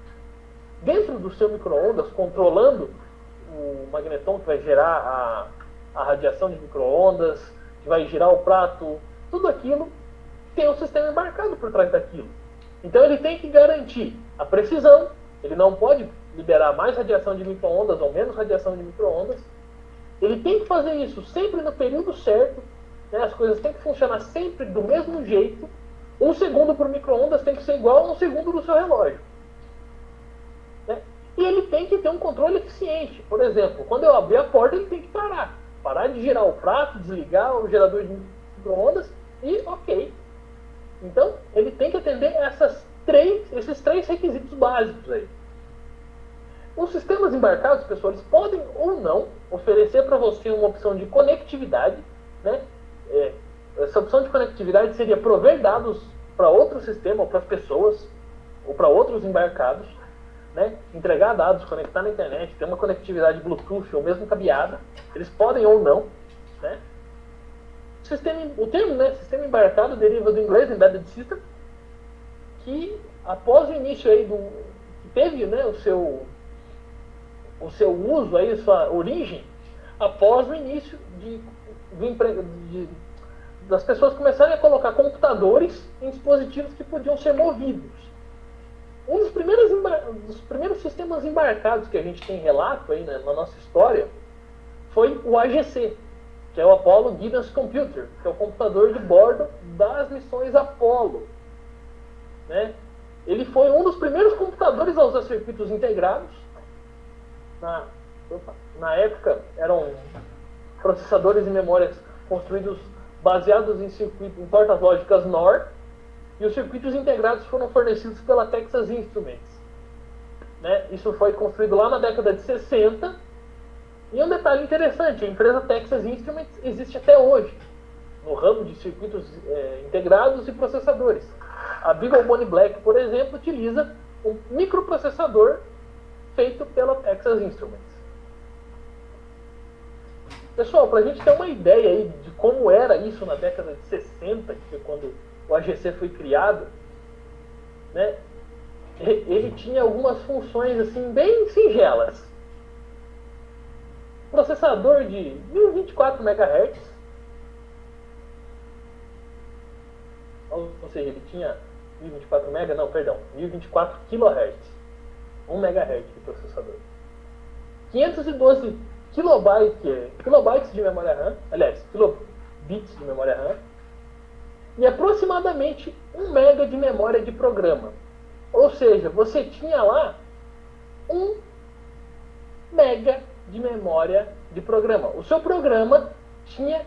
Dentro do seu micro-ondas, controlando o magnetron que vai gerar a radiação de micro-ondas, que vai girar o prato, tudo aquilo tem um sistema embarcado por trás daquilo. Então ele tem que garantir a precisão, ele não pode liberar mais radiação de micro-ondas ou menos radiação de micro-ondas. Ele tem que fazer isso sempre no período certo, né? As coisas têm que funcionar sempre do mesmo jeito. 1 segundo por micro-ondas tem que ser igual a 1 segundo do seu relógio. Né? E ele tem que ter um controle eficiente. Por exemplo, quando eu abrir a porta, ele tem que parar. Parar de girar o prato, desligar o gerador de micro-ondas e ok. Então, ele tem que atender esses 3 requisitos básicos aí. Os sistemas embarcados, pessoal, eles podem ou não oferecer para você uma opção de conectividade. Né? Essa opção de conectividade seria prover dados para outro sistema, ou para as pessoas, ou para outros embarcados. Né? Entregar dados, conectar na internet, ter uma conectividade Bluetooth ou mesmo cabeada. Eles podem ou não. Né? O termo, né, sistema embarcado deriva do inglês Embedded System, que após o início aí que teve, né, o seu uso, aí, sua origem, após o início das pessoas começarem a colocar computadores em dispositivos que podiam ser movidos. Um dos primeiros sistemas embarcados que a gente tem relato aí, né, na nossa história foi o AGC, que é o Apollo Guidance Computer, que é o computador de bordo das missões Apollo. Né? Ele foi um dos primeiros computadores a usar circuitos integrados. Na época, eram processadores e memórias construídos baseados em portas lógicas NOR, e os circuitos integrados foram fornecidos pela Texas Instruments. Né? Isso foi construído lá na década de 60, e um detalhe interessante, a empresa Texas Instruments existe até hoje, no ramo de circuitos integrados e processadores. A BeagleBone Black, por exemplo, utiliza um microprocessador feito pela Texas Instruments. Pessoal, para a gente ter uma ideia aí de como era isso na década de 60, que foi quando o AGC foi criado, né, ele tinha algumas funções assim, bem singelas. Processador de 1024 MHz, ou seja, ele tinha 1024 MHz, não, perdão, 1024 kHz, 1 MHz de processador. 512 kilobytes de memória RAM, aliás, kilobits de memória RAM, e aproximadamente 1 MB de memória de programa. Ou seja, você tinha lá 1 MB de memória de programa. O seu programa tinha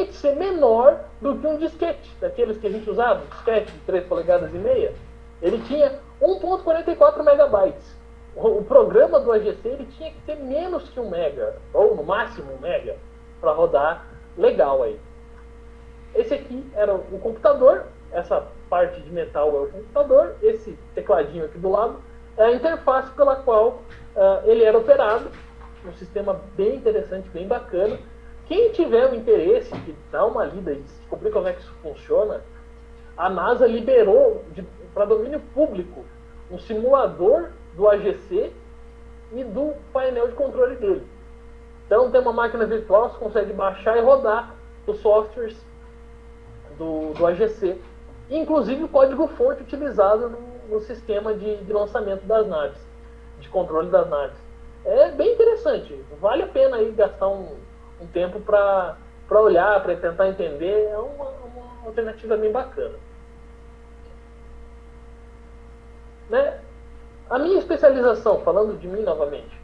que ser menor do que um disquete, daqueles que a gente usava, disquete de 3 polegadas e meia. Ele tinha 1.44 megabytes. O programa do AGC ele tinha que ter menos que 1 mega, ou no máximo 1 mega, para rodar legal aí. Esse aqui era o computador, essa parte de metal é o computador, esse tecladinho aqui do lado é a interface pela qual ele era operado, um sistema bem interessante, bem bacana. Quem tiver o interesse de dar uma lida e descobrir como é que isso funciona, a NASA liberou para domínio público um simulador do AGC e do painel de controle dele. Então tem uma máquina virtual, você consegue baixar e rodar os softwares do AGC, inclusive o código-fonte utilizado no sistema de lançamento das naves, de controle das naves. É bem interessante, vale a pena aí gastar um tempo para olhar, para tentar entender, é uma alternativa bem bacana. Né? A minha especialização, falando de mim novamente,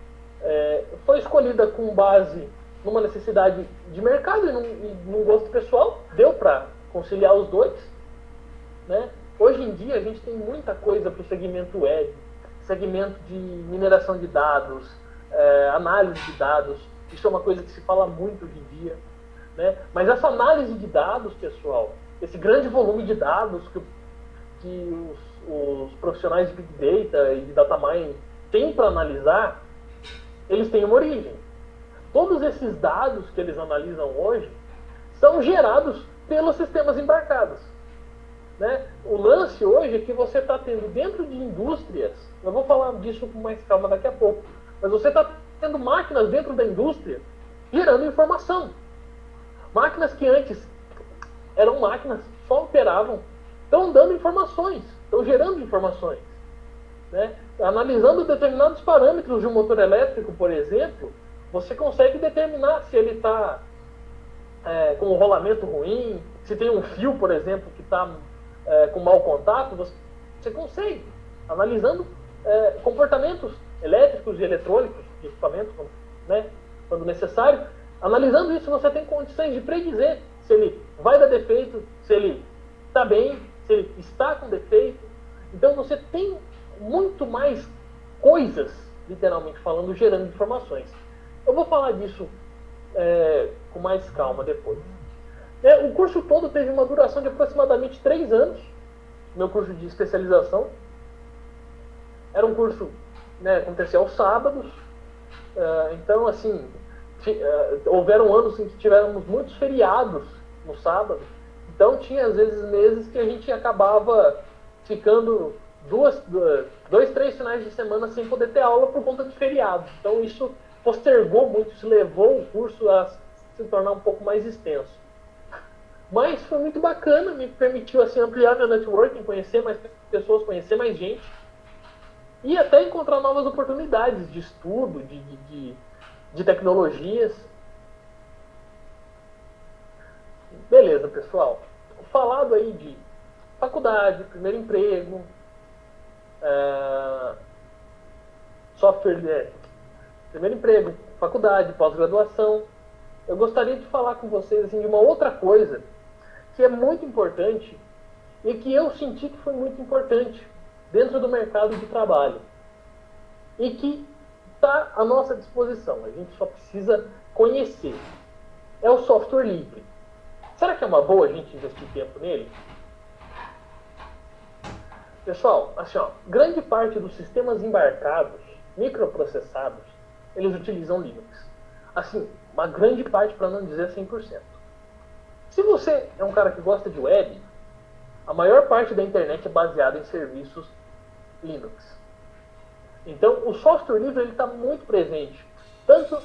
foi escolhida com base numa necessidade de mercado e num gosto pessoal, deu para conciliar os dois. Né? Hoje em dia a gente tem muita coisa para o segmento web, segmento de mineração de dados, análise de dados, isso é uma coisa que se fala muito hoje em dia. Né? Mas essa análise de dados, pessoal, esse grande volume de dados que os profissionais de Big Data e de Data Mining têm para analisar, eles têm uma origem. Todos esses dados que eles analisam hoje são gerados pelos sistemas embarcados. Né? O lance hoje é que você está tendo dentro de indústrias, eu vou falar disso com mais calma daqui a pouco, mas você está tendo máquinas dentro da indústria gerando informação. Máquinas que antes eram máquinas que só operavam, estão dando informações, estão gerando informações. Né? Analisando determinados parâmetros de um motor elétrico, por exemplo, você consegue determinar se ele está com um rolamento ruim, se tem um fio, por exemplo, que está com mau contato, você consegue, analisando comportamentos elétricos e eletrônicos de equipamento, né, quando necessário. Analisando isso, você tem condições de predizer se ele vai dar defeito, se ele está bem, se ele está com defeito. Então você tem muito mais coisas, literalmente falando, gerando informações. Eu vou falar disso com mais calma depois. O curso todo teve uma duração de aproximadamente 3 anos, meu curso de especialização. Era um curso, né, acontecia aos sábados, então assim, houveram anos em que tivemos muitos feriados no sábado, então tinha às vezes meses que a gente acabava ficando 2, 3 finais de semana sem poder ter aula por conta de feriados. Então isso postergou muito, isso levou o curso a se tornar um pouco mais extenso. Mas foi muito bacana, me permitiu assim, ampliar meu networking, conhecer mais pessoas, conhecer mais gente e até encontrar novas oportunidades de estudo, de tecnologias. Beleza, pessoal. Falado aí de faculdade, primeiro emprego, software, primeiro emprego, faculdade, pós-graduação. Eu gostaria de falar com vocês assim, de uma outra coisa que é muito importante e que eu senti que foi muito importante dentro do mercado de trabalho e que está à nossa disposição. A gente só precisa conhecer. É o software livre. Será que é uma boa a gente investir tempo nele? Pessoal, assim, ó, grande parte dos sistemas embarcados, microprocessados, eles utilizam Linux. Assim, uma grande parte, para não dizer 100%. Se você é um cara que gosta de web, a maior parte da internet é baseada em serviços Linux. Então, o software livre está muito presente, tanto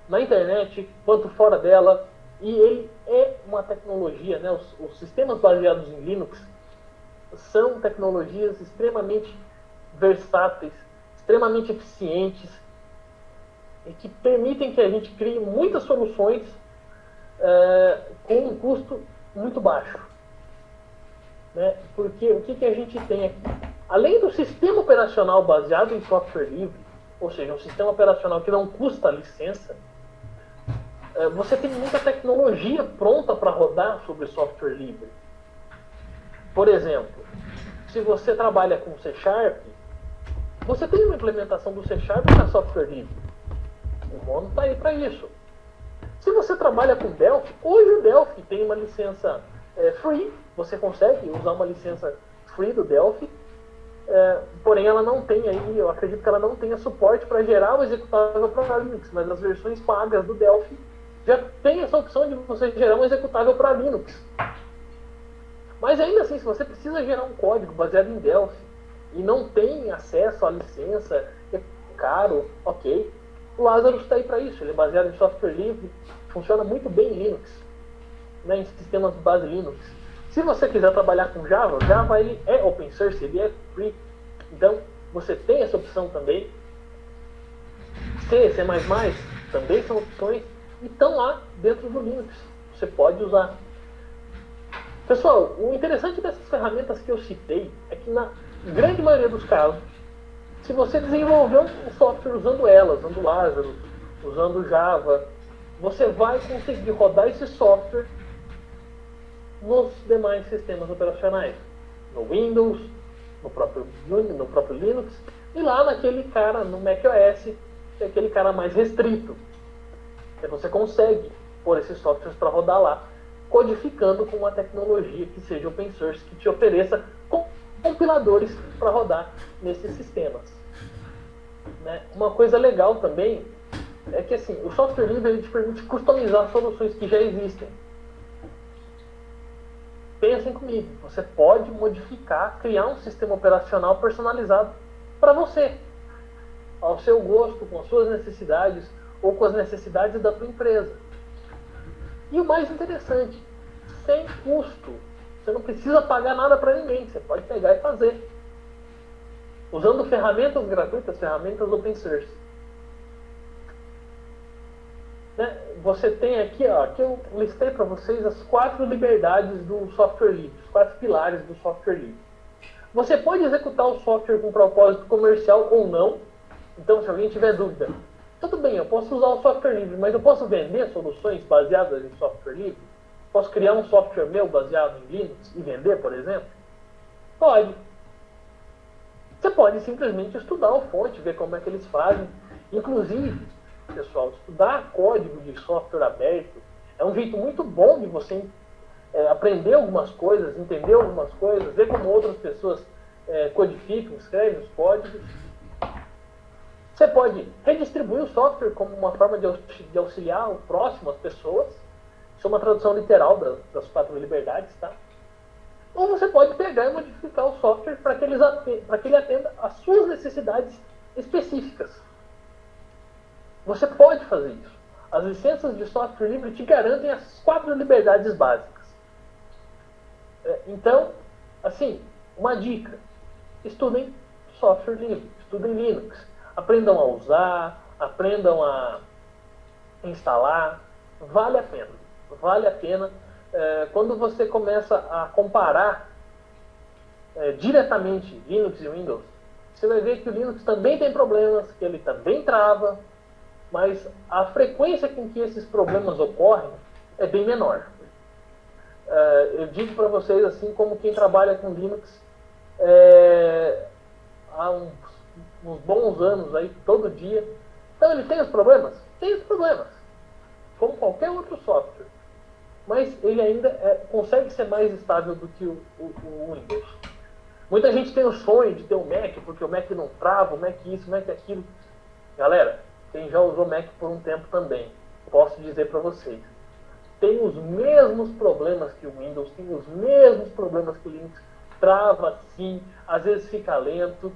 na internet quanto fora dela, e ele é uma tecnologia, né? Os sistemas baseados em Linux são tecnologias extremamente versáteis, extremamente eficientes, e que permitem que a gente crie muitas soluções com um custo muito baixo. Né? Porque o que a gente tem aqui? Além do sistema operacional baseado em software livre, ou seja, um sistema operacional que não custa licença, você tem muita tecnologia pronta para rodar sobre software livre. Por exemplo, se você trabalha com C#, você tem uma implementação do C# para software livre. O Mono está aí para isso. Se você trabalha com Delphi, hoje o Delphi tem uma licença free, você consegue usar uma licença free do Delphi, porém ela não tem aí, eu acredito que ela não tenha suporte para gerar o executável para Linux, mas as versões pagas do Delphi já tem essa opção de você gerar um executável para Linux. Mas ainda assim, se você precisa gerar um código baseado em Delphi e não tem acesso à licença, é caro, ok. O Lazarus está aí para isso, ele é baseado em software livre, funciona muito bem em Linux, né, em sistemas de base Linux. Se você quiser trabalhar com Java, Java ele é open source, ele é free, então você tem essa opção também. C, C++ também são opções e estão lá dentro do Linux, você pode usar. Pessoal, o interessante dessas ferramentas que eu citei é que na grande maioria dos casos, se você desenvolver um software usando elas, usando Lazarus, usando Java, você vai conseguir rodar esse software nos demais sistemas operacionais. No Windows, no próprio Linux, e lá naquele cara, no macOS, que é aquele cara mais restrito. Então você consegue pôr esses softwares para rodar lá, codificando com uma tecnologia que seja open source, que te ofereça compiladores para rodar nesses sistemas. Né? Uma coisa legal também é que assim, o software livre ele te permite customizar soluções que já existem. Pensem comigo, você pode modificar, criar um sistema operacional personalizado para você, ao seu gosto, com as suas necessidades ou com as necessidades da tua empresa. E o mais interessante, sem custo. Você não precisa pagar nada para ninguém, você pode pegar e fazer. Usando ferramentas gratuitas, ferramentas open source. Né? Você tem aqui, ó, aqui eu listei para vocês as 4 liberdades do software livre, os 4 pilares do software livre. Você pode executar o software com propósito comercial ou não. Então, se alguém tiver dúvida, tudo bem, eu posso usar o software livre, mas eu posso vender soluções baseadas em software livre? Posso criar um software meu baseado em Linux e vender, por exemplo? Pode. Você pode simplesmente estudar a fonte, ver como é que eles fazem. Inclusive, pessoal, estudar código de software aberto é um jeito muito bom de você aprender algumas coisas, entender algumas coisas, ver como outras pessoas codificam, escrevem os códigos. Você pode redistribuir o software como uma forma de auxiliar o próximo, as pessoas. Isso é uma tradução literal das 4 liberdades, tá? Ou você pode pegar e modificar o software para que ele atenda às suas necessidades específicas. Você pode fazer isso. As licenças de software livre te garantem as 4 liberdades básicas. Então, assim, uma dica: estudem software livre, estudem Linux, aprendam a usar, aprendam a instalar, vale a pena. Vale a pena. Quando você começa a comparar diretamente Linux e Windows, você vai ver que o Linux também tem problemas, que ele também trava, mas a frequência com que esses problemas ocorrem é bem menor. Eu digo para vocês, assim, como quem trabalha com Linux há uns bons anos, aí, todo dia. Então ele tem os problemas? Tem os problemas, como qualquer outro software. Mas ele ainda consegue ser mais estável do que o Windows. Muita gente tem o sonho de ter um Mac, porque o Mac não trava, o Mac isso, o Mac aquilo. Galera, quem já usou Mac por um tempo também, posso dizer para vocês, tem os mesmos problemas que o Windows, tem os mesmos problemas que o Linux, trava sim, às vezes fica lento,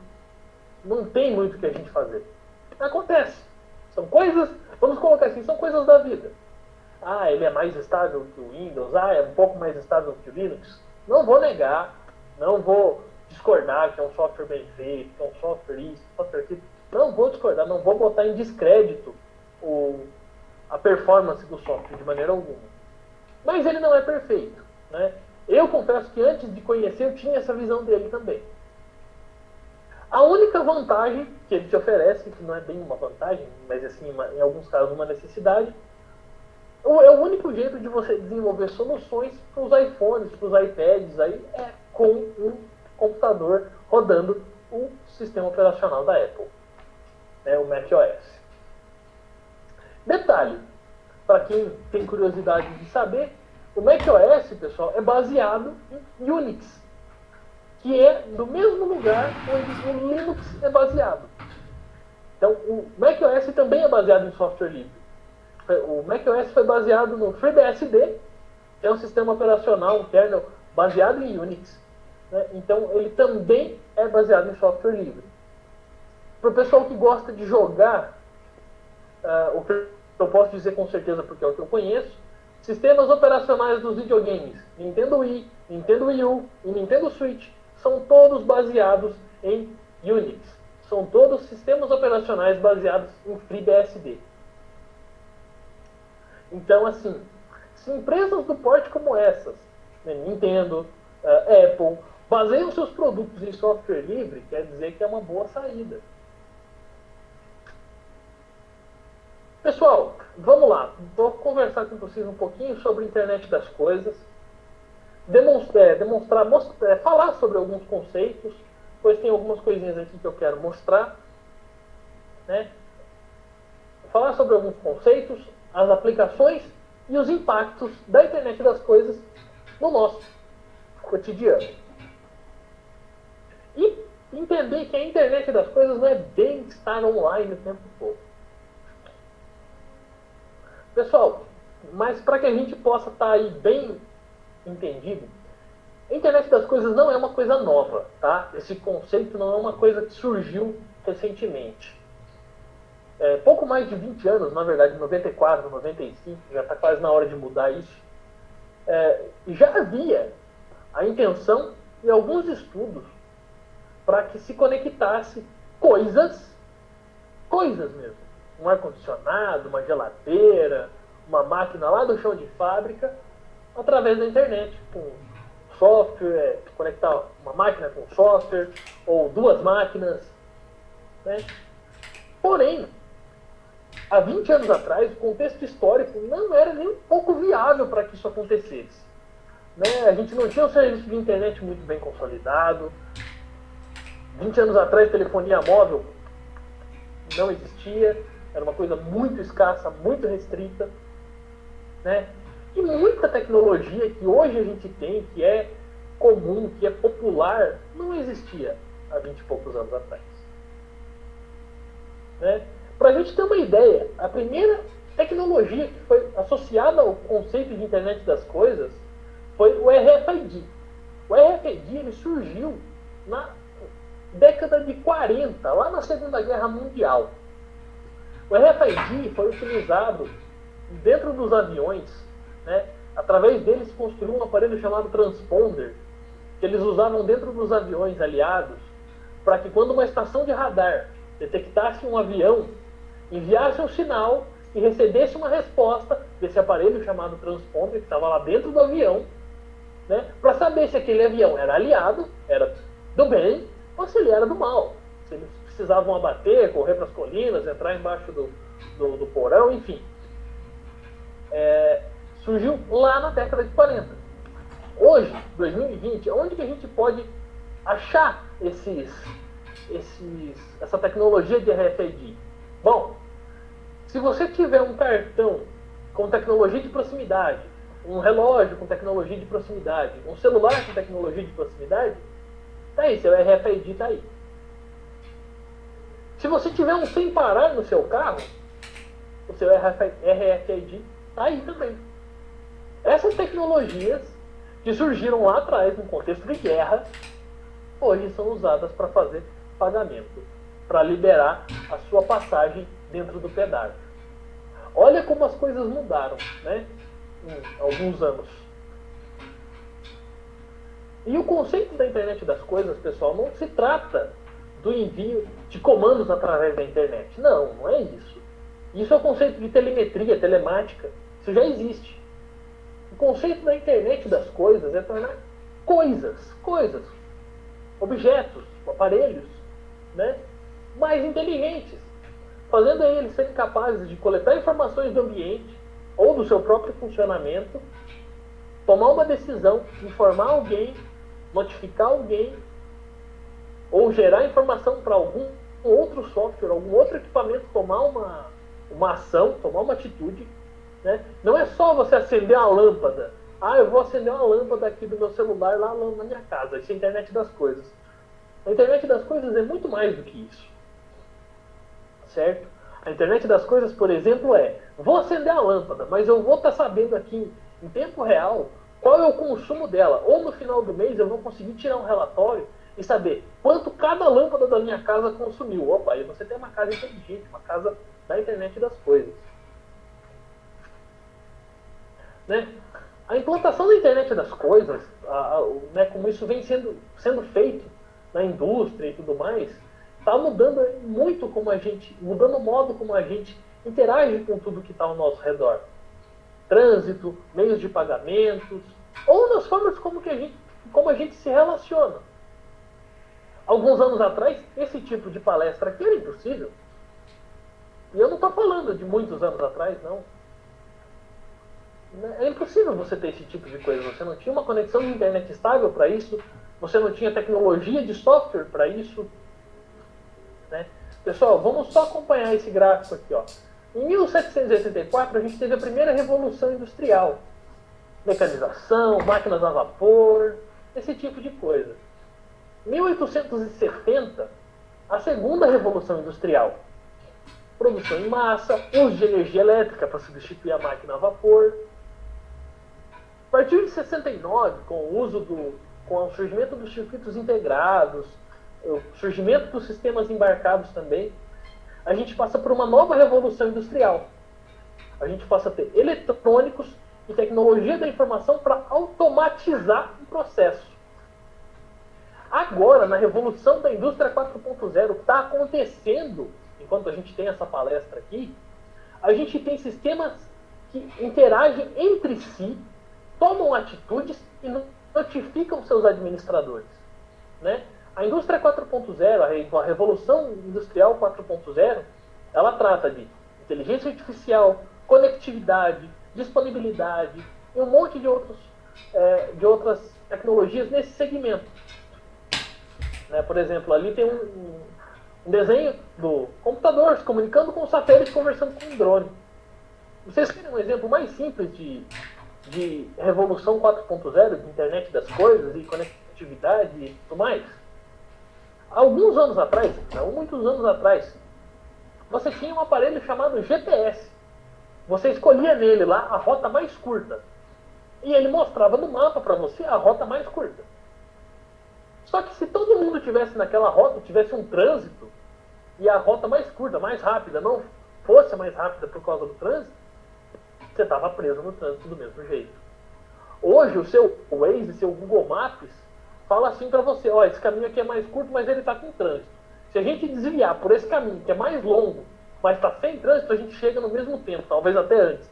não tem muito o que a gente fazer. Acontece. São coisas, vamos colocar assim, são coisas da vida. Ele é mais estável que o Windows, é um pouco mais estável que o Linux. Não vou negar, não vou discordar que é um software bem feito, que é um software isso, software aquilo. Não vou discordar, não vou botar em descrédito a performance do software de maneira alguma. Mas ele não é perfeito, né? Eu confesso que antes de conhecer eu tinha essa visão dele também. A única vantagem que ele te oferece, que não é bem uma vantagem, mas assim, em alguns casos uma necessidade, é o único jeito de você desenvolver soluções para os iPhones, para os iPads, aí, é com um computador rodando o sistema operacional da Apple, o macOS. Detalhe, para quem tem curiosidade de saber, o macOS, pessoal, é baseado em Unix, que é do mesmo lugar onde o Linux é baseado. Então, o macOS também é baseado em software livre. O macOS foi baseado no FreeBSD, que é um sistema operacional, um kernel, baseado em Unix. Né? Então, ele também é baseado em software livre. Para o pessoal que gosta de jogar, o que eu posso dizer com certeza porque é o que eu conheço, sistemas operacionais dos videogames Nintendo Wii, Nintendo Wii U e Nintendo Switch são todos baseados em Unix. São todos sistemas operacionais baseados em FreeBSD. Então, assim, se empresas do porte como essas, Nintendo, Apple, baseiam seus produtos em software livre, quer dizer que é uma boa saída. Pessoal, vamos lá. Vou conversar com vocês um pouquinho sobre a internet das coisas, falar sobre alguns conceitos, pois tem algumas coisinhas aqui que eu quero mostrar, né? Falar sobre alguns conceitos, as aplicações e os impactos da internet das coisas no nosso cotidiano. E entender que a internet das coisas não é bem estar online o tempo todo. Pessoal, mas para que a gente possa estar aí bem entendido, a internet das coisas não é uma coisa nova, tá? Esse conceito não é uma coisa que surgiu recentemente. Pouco mais de 20 anos, na verdade, 94, 95, já está quase na hora de mudar isso, já havia a intenção e alguns estudos para que se conectasse coisas mesmo. Um ar-condicionado, uma geladeira, uma máquina lá do chão de fábrica, através da internet, com software, conectar uma máquina com software, ou duas máquinas, né? Porém, há 20 anos atrás, o contexto histórico não era nem um pouco viável para que isso acontecesse. Né? A gente não tinha um serviço de internet muito bem consolidado. 20 anos atrás, telefonia móvel não existia. Era uma coisa muito escassa, muito restrita. Né? E muita tecnologia que hoje a gente tem, que é comum, que é popular, não existia há 20 e poucos anos atrás. Né? Para a gente ter uma ideia, a primeira tecnologia que foi associada ao conceito de internet das coisas foi o RFID. O RFID ele surgiu na década de 40, lá na Segunda Guerra Mundial. O RFID foi utilizado dentro dos aviões, né, através deles construiu um aparelho chamado transponder, que eles usavam dentro dos aviões aliados, para que quando uma estação de radar detectasse um avião, enviasse um sinal e recebesse uma resposta desse aparelho chamado transponder, que estava lá dentro do avião, né, para saber se aquele avião era aliado, era do bem, ou se ele era do mal. Se eles precisavam abater, correr para as colinas, entrar embaixo do porão, enfim. Surgiu lá na década de 40. Hoje, 2020, onde que a gente pode achar essa tecnologia de RFID? Bom, se você tiver um cartão com tecnologia de proximidade, um relógio com tecnologia de proximidade, um celular com tecnologia de proximidade, tá aí, seu RFID tá aí. Se você tiver um sem parar no seu carro, o seu RFID tá aí também. Essas tecnologias que surgiram lá atrás, num contexto de guerra, hoje são usadas para fazer pagamento, para liberar a sua passagem dentro do pedágio. Olha como as coisas mudaram, né, em alguns anos. E o conceito da internet das coisas, pessoal, não se trata do envio de comandos através da internet. Não, não é isso. Isso é o conceito de telemetria, telemática. Isso já existe. O conceito da internet das coisas é tornar coisas, objetos, aparelhos, né, mais inteligentes, fazendo eles serem capazes de coletar informações do ambiente ou do seu próprio funcionamento, tomar uma decisão, informar alguém, notificar alguém, ou gerar informação para algum outro software, algum outro equipamento tomar uma ação, tomar uma atitude, né? Não é só você acender a lâmpada. Eu vou acender uma lâmpada aqui do meu celular lá na minha casa. Isso é a internet das coisas. A internet das coisas é muito mais do que isso. Certo? A internet das coisas, por exemplo, vou acender a lâmpada, mas eu vou estar sabendo aqui em tempo real qual é o consumo dela. Ou no final do mês eu vou conseguir tirar um relatório e saber quanto cada lâmpada da minha casa consumiu. Opa, aí você tem uma casa inteligente, uma casa da internet das coisas. Né? A implantação da internet das coisas, né, como isso vem sendo feito na indústria e tudo mais, está mudando muito mudando o modo como a gente interage com tudo que está ao nosso redor. Trânsito, meios de pagamentos, ou nas formas como a gente se relaciona. Alguns anos atrás, esse tipo de palestra aqui era impossível. E eu não estou falando de muitos anos atrás, não. É impossível você ter esse tipo de coisa. Você não tinha uma conexão de internet estável para isso, você não tinha tecnologia de software para isso. Né? Pessoal, vamos só acompanhar esse gráfico aqui. Ó. Em 1784, a gente teve a primeira revolução industrial. Mecanização, máquinas a vapor, esse tipo de coisa. 1870, a segunda revolução industrial. Produção em massa, uso de energia elétrica para substituir a máquina a vapor. A partir de 69, com o surgimento dos circuitos integrados, o surgimento dos sistemas embarcados também, a gente passa por uma nova revolução industrial. A gente passa a ter eletrônicos e tecnologia da informação para automatizar o processo. Agora, na revolução da indústria 4.0, está acontecendo, enquanto a gente tem essa palestra aqui, a gente tem sistemas que interagem entre si, tomam atitudes e notificam seus administradores. Né? A indústria 4.0, a revolução industrial 4.0, ela trata de inteligência artificial, conectividade, disponibilidade e um monte de outras tecnologias nesse segmento. Né? Por exemplo, ali tem um desenho do computador se comunicando com o satélite conversando com um drone. Vocês querem um exemplo mais simples de revolução 4.0, de internet das coisas e conectividade e tudo mais? Alguns anos atrás, não muitos anos atrás, você tinha um aparelho chamado GPS. Você escolhia nele lá a rota mais curta. E ele mostrava no mapa para você a rota mais curta. Só que se todo mundo tivesse naquela rota, tivesse um trânsito, e a rota mais curta, mais rápida, não fosse a mais rápida por causa do trânsito, você estava preso no trânsito do mesmo jeito. Hoje, o seu Waze, seu Google Maps, fala assim para você, ó, esse caminho aqui é mais curto, mas ele está com trânsito. Se a gente desviar por esse caminho, que é mais longo, mas está sem trânsito, a gente chega no mesmo tempo, talvez até antes.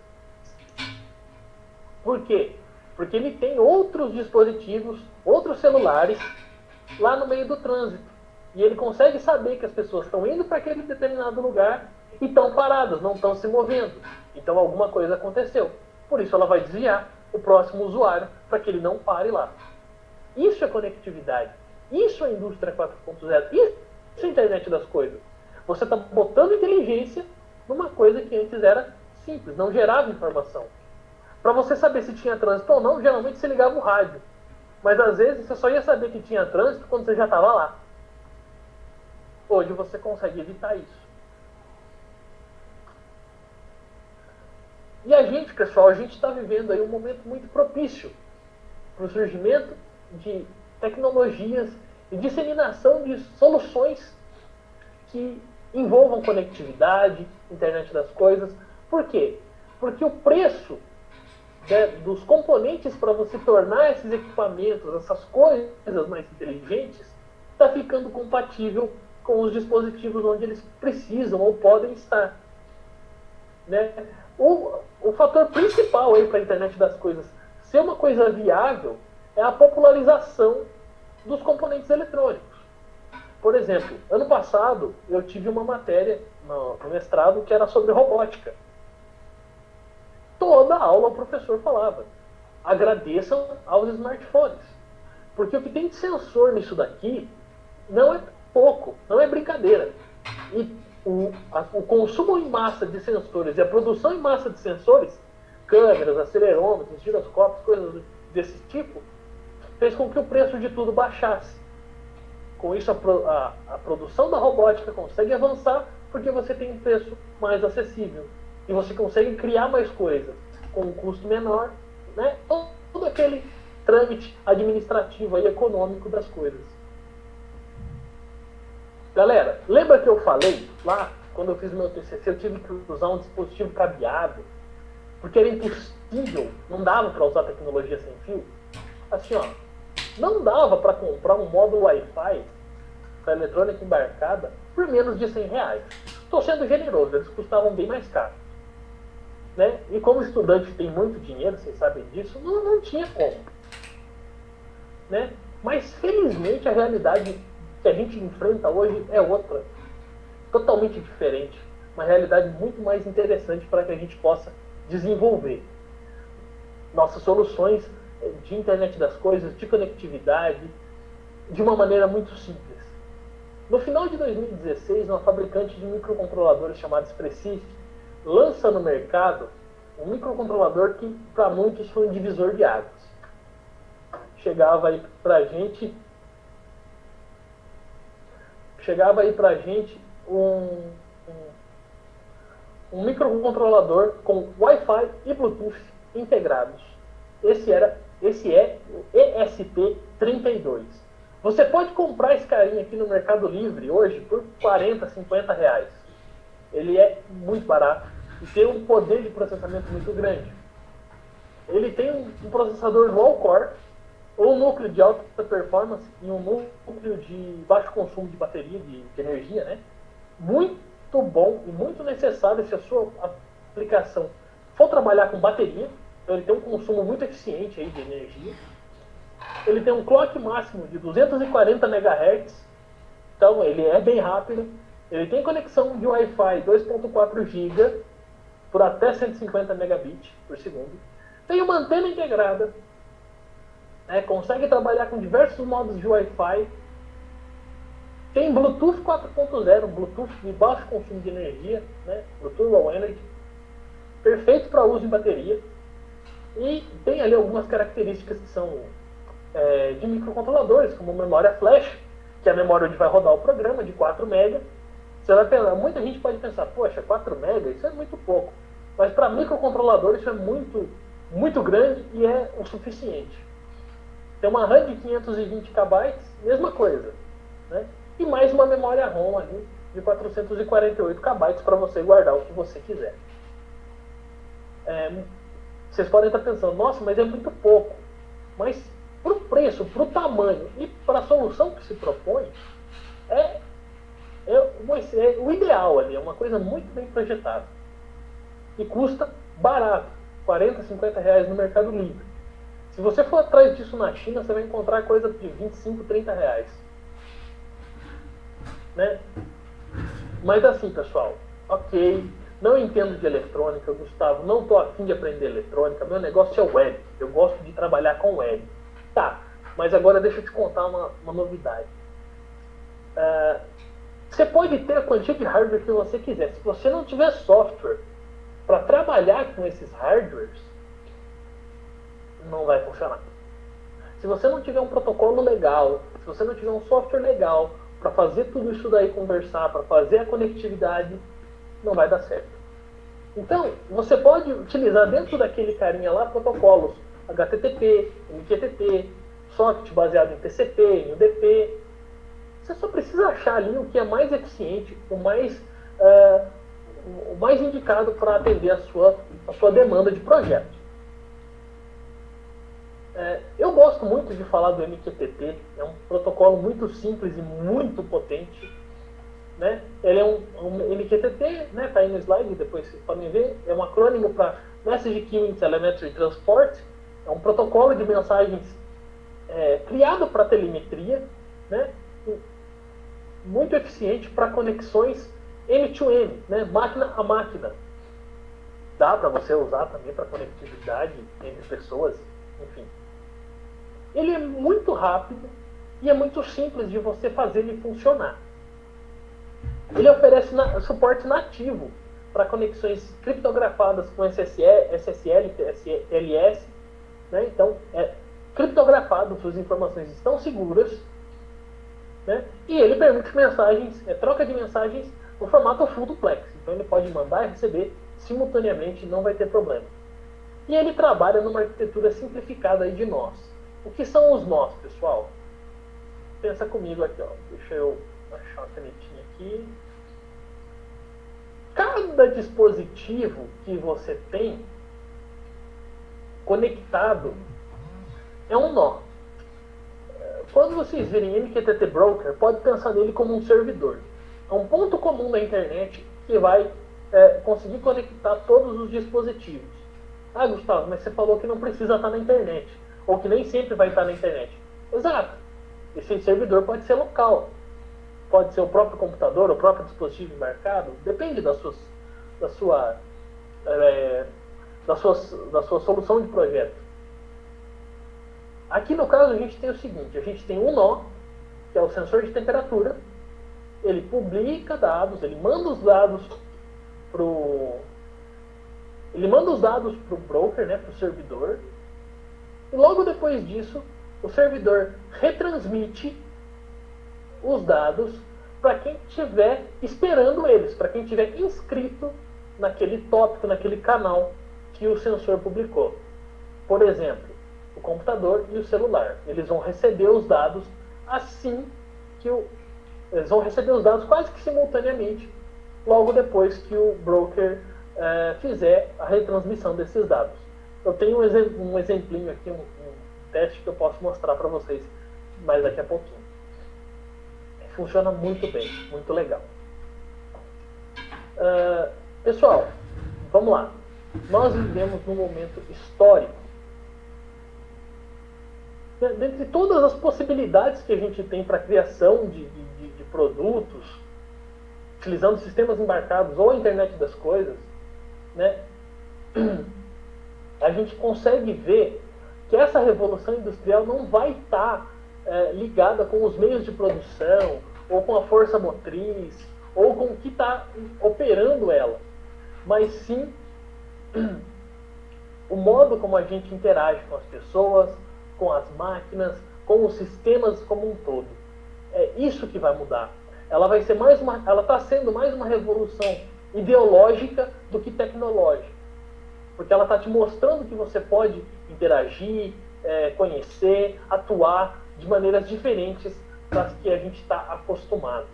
Por quê? Porque ele tem outros dispositivos, outros celulares, lá no meio do trânsito. E ele consegue saber que as pessoas estão indo para aquele determinado lugar e estão paradas, não estão se movendo. Então alguma coisa aconteceu. Por isso ela vai desviar o próximo usuário para que ele não pare lá. Isso é conectividade. Isso é indústria 4.0. Isso é a internet das coisas. Você está botando inteligência numa coisa que antes era simples, não gerava informação. Para você saber se tinha trânsito ou não, geralmente você ligava o rádio. Mas às vezes você só ia saber que tinha trânsito quando você já estava lá. Hoje você consegue evitar isso. E a gente, pessoal, a gente está vivendo aí um momento muito propício para o surgimento de tecnologias e disseminação de soluções que envolvam conectividade, internet das coisas. Por quê? Porque o preço dos componentes para você tornar esses equipamentos, essas coisas mais inteligentes, está ficando compatível com os dispositivos onde eles precisam ou podem estar. Né? O fator principal para a internet das coisas ser uma coisa viável é a popularização dos componentes eletrônicos. Por exemplo, ano passado eu tive uma matéria no mestrado que era sobre robótica. Toda aula o professor falava: agradeçam aos smartphones. Porque o que tem de sensor nisso daqui não é pouco, não é brincadeira. E o consumo em massa de sensores e a produção em massa de sensores, câmeras, acelerômetros, giroscópios, coisas desse tipo, fez com que o preço de tudo baixasse. Com isso, a produção da robótica consegue avançar porque você tem um preço mais acessível. E você consegue criar mais coisas com um custo menor, né? Todo aquele trâmite administrativo e econômico das coisas. Galera, lembra que eu falei lá, quando eu fiz meu TCC, eu tive que usar um dispositivo cabeado, porque era impossível, não dava para usar tecnologia sem fio? Assim, ó, não dava para comprar um módulo Wi-Fi para eletrônica embarcada por menos de R$100. Estou sendo generoso, eles custavam bem mais caro. Né? E como estudante tem muito dinheiro, vocês sabem disso, não tinha como. Né? Mas felizmente a realidade que a gente enfrenta hoje é outra, totalmente diferente, uma realidade muito mais interessante para que a gente possa desenvolver nossas soluções de internet das coisas, de conectividade, de uma maneira muito simples. No final de 2016, uma fabricante de microcontroladores chamada Expressif lança no mercado um microcontrolador que para muitos foi um divisor de águas. Chegava aí pra gente um microcontrolador com Wi-Fi e Bluetooth integrados. Esse é o ESP32. Você pode comprar esse carinha aqui no Mercado Livre hoje por R$40, R$50. Ele é muito barato e tem um poder de processamento muito grande. Ele tem um processador dual-core, ou um núcleo de alta performance e um núcleo de baixo consumo de bateria, de energia, né? Muito bom e muito necessário se a sua aplicação for trabalhar com bateria. Então ele tem um consumo muito eficiente aí de energia. Ele tem um clock máximo de 240 MHz, então ele é bem rápido. Ele tem conexão de Wi-Fi 2.4 GB por até 150 megabits por segundo. Tem uma antena integrada, né? Consegue trabalhar com diversos modos de Wi-Fi. Tem Bluetooth 4.0, Bluetooth de baixo consumo de energia, né? Bluetooth Low Energy, perfeito para uso em bateria. E tem ali algumas características que são de microcontroladores, como memória flash, que é a memória onde vai rodar o programa, de 4 MB. Você vai pensar, muita gente pode pensar, poxa, 4 MB, isso é muito pouco. Mas para microcontrolador isso é muito, muito grande e é o suficiente. Tem uma RAM de 520 KB, mesma coisa. Né? E mais uma memória ROM ali de 448 KB para você guardar o que você quiser. Vocês podem estar pensando, nossa, mas é muito pouco. Mas para o preço, para o tamanho e para a solução que se propõe, é o ideal ali, é uma coisa muito bem projetada. E custa barato, 40, 50 reais no Mercado Livre. Se você for atrás disso na China, você vai encontrar coisa de 25, 30 reais. Né? Mas assim, pessoal, ok, não entendo de eletrônica, Gustavo, não estou afim de aprender eletrônica, meu negócio é web, eu gosto de trabalhar com web. Tá, mas agora deixa eu te contar uma novidade. Você pode ter a quantia de hardware que você quiser. Se você não tiver software para trabalhar com esses hardwares, não vai funcionar. Se você não tiver um protocolo legal, se você não tiver um software legal para fazer tudo isso daí conversar, para fazer a conectividade, não vai dar certo. Então, você pode utilizar dentro daquele carinha lá protocolos HTTP, MQTT, socket baseado em TCP, em UDP. Você só precisa achar ali o que é mais eficiente, o mais indicado para atender a sua demanda de projeto. Eu gosto muito de falar do MQTT, é um protocolo muito simples e muito potente. Né? Ele é um MQTT, né? Tá aí no slide, depois vocês podem ver. É um acrônimo para Message Queuing Telemetry Transport. É um protocolo de mensagens criado para telemetria, né? Muito eficiente para conexões M2M, né? Máquina a máquina. Dá para você usar também para conectividade entre pessoas, enfim. Ele é muito rápido e é muito simples de você fazer ele funcionar. Ele oferece suporte nativo para conexões criptografadas com SSL, TLS. Né? Então, é criptografado, suas informações estão seguras. Né? E ele permite troca de mensagens no formato full duplex. Então, ele pode mandar e receber simultaneamente, não vai ter problema. E ele trabalha numa arquitetura simplificada aí de nós. O que são os nós, pessoal? Pensa comigo aqui, ó. Deixa eu achar uma canetinha aqui. Cada dispositivo que você tem conectado é um nó. Quando vocês virem MQTT Broker, pode pensar nele como um servidor. É um ponto comum da internet que vai conseguir conectar todos os dispositivos. Ah, Gustavo, mas você falou que não precisa estar na internet, ou que nem sempre vai estar na internet. Exato. Esse servidor pode ser local. Pode ser o próprio computador, o próprio dispositivo embarcado, depende da sua solução de projeto. Aqui no caso a gente tem o seguinte, a gente tem um nó, que é o sensor de temperatura, ele publica dados, ele manda os dados pro broker, né, pro servidor, e logo depois disso o servidor retransmite os dados para quem estiver esperando eles, para quem estiver inscrito naquele tópico, naquele canal que o sensor publicou. Por exemplo, o computador e o celular. Eles vão receber os dados eles vão receber os dados quase que simultaneamente, logo depois que o broker fizer a retransmissão desses dados. Eu tenho um exemplinho aqui, um teste que eu posso mostrar para vocês mais daqui a pouquinho. Funciona muito bem, muito legal. Pessoal, vamos lá. Nós vivemos num momento histórico. Dentre todas as possibilidades que a gente tem para a criação de produtos, utilizando sistemas embarcados ou a internet das coisas, né, a gente consegue ver que essa revolução industrial não vai estar ligada com os meios de produção, ou com a força motriz, ou com o que está operando ela, mas sim o modo como a gente interage com as pessoas, com as máquinas, com os sistemas como um todo. É isso que vai mudar. Ela está sendo mais uma revolução ideológica do que tecnológica, porque ela está te mostrando que você pode interagir, conhecer, atuar de maneiras diferentes das que a gente está acostumado.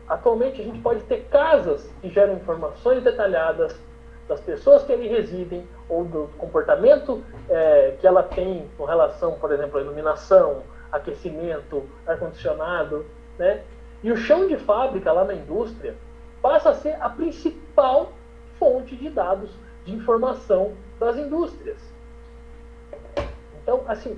A atualmente a gente pode ter casas que geram informações detalhadas das pessoas que ali residem, ou do comportamento que ela tem com relação, por exemplo, à iluminação, aquecimento, ar-condicionado, né? E o chão de fábrica lá na indústria passa a ser a principal fonte de dados de informação das indústrias. Então, assim,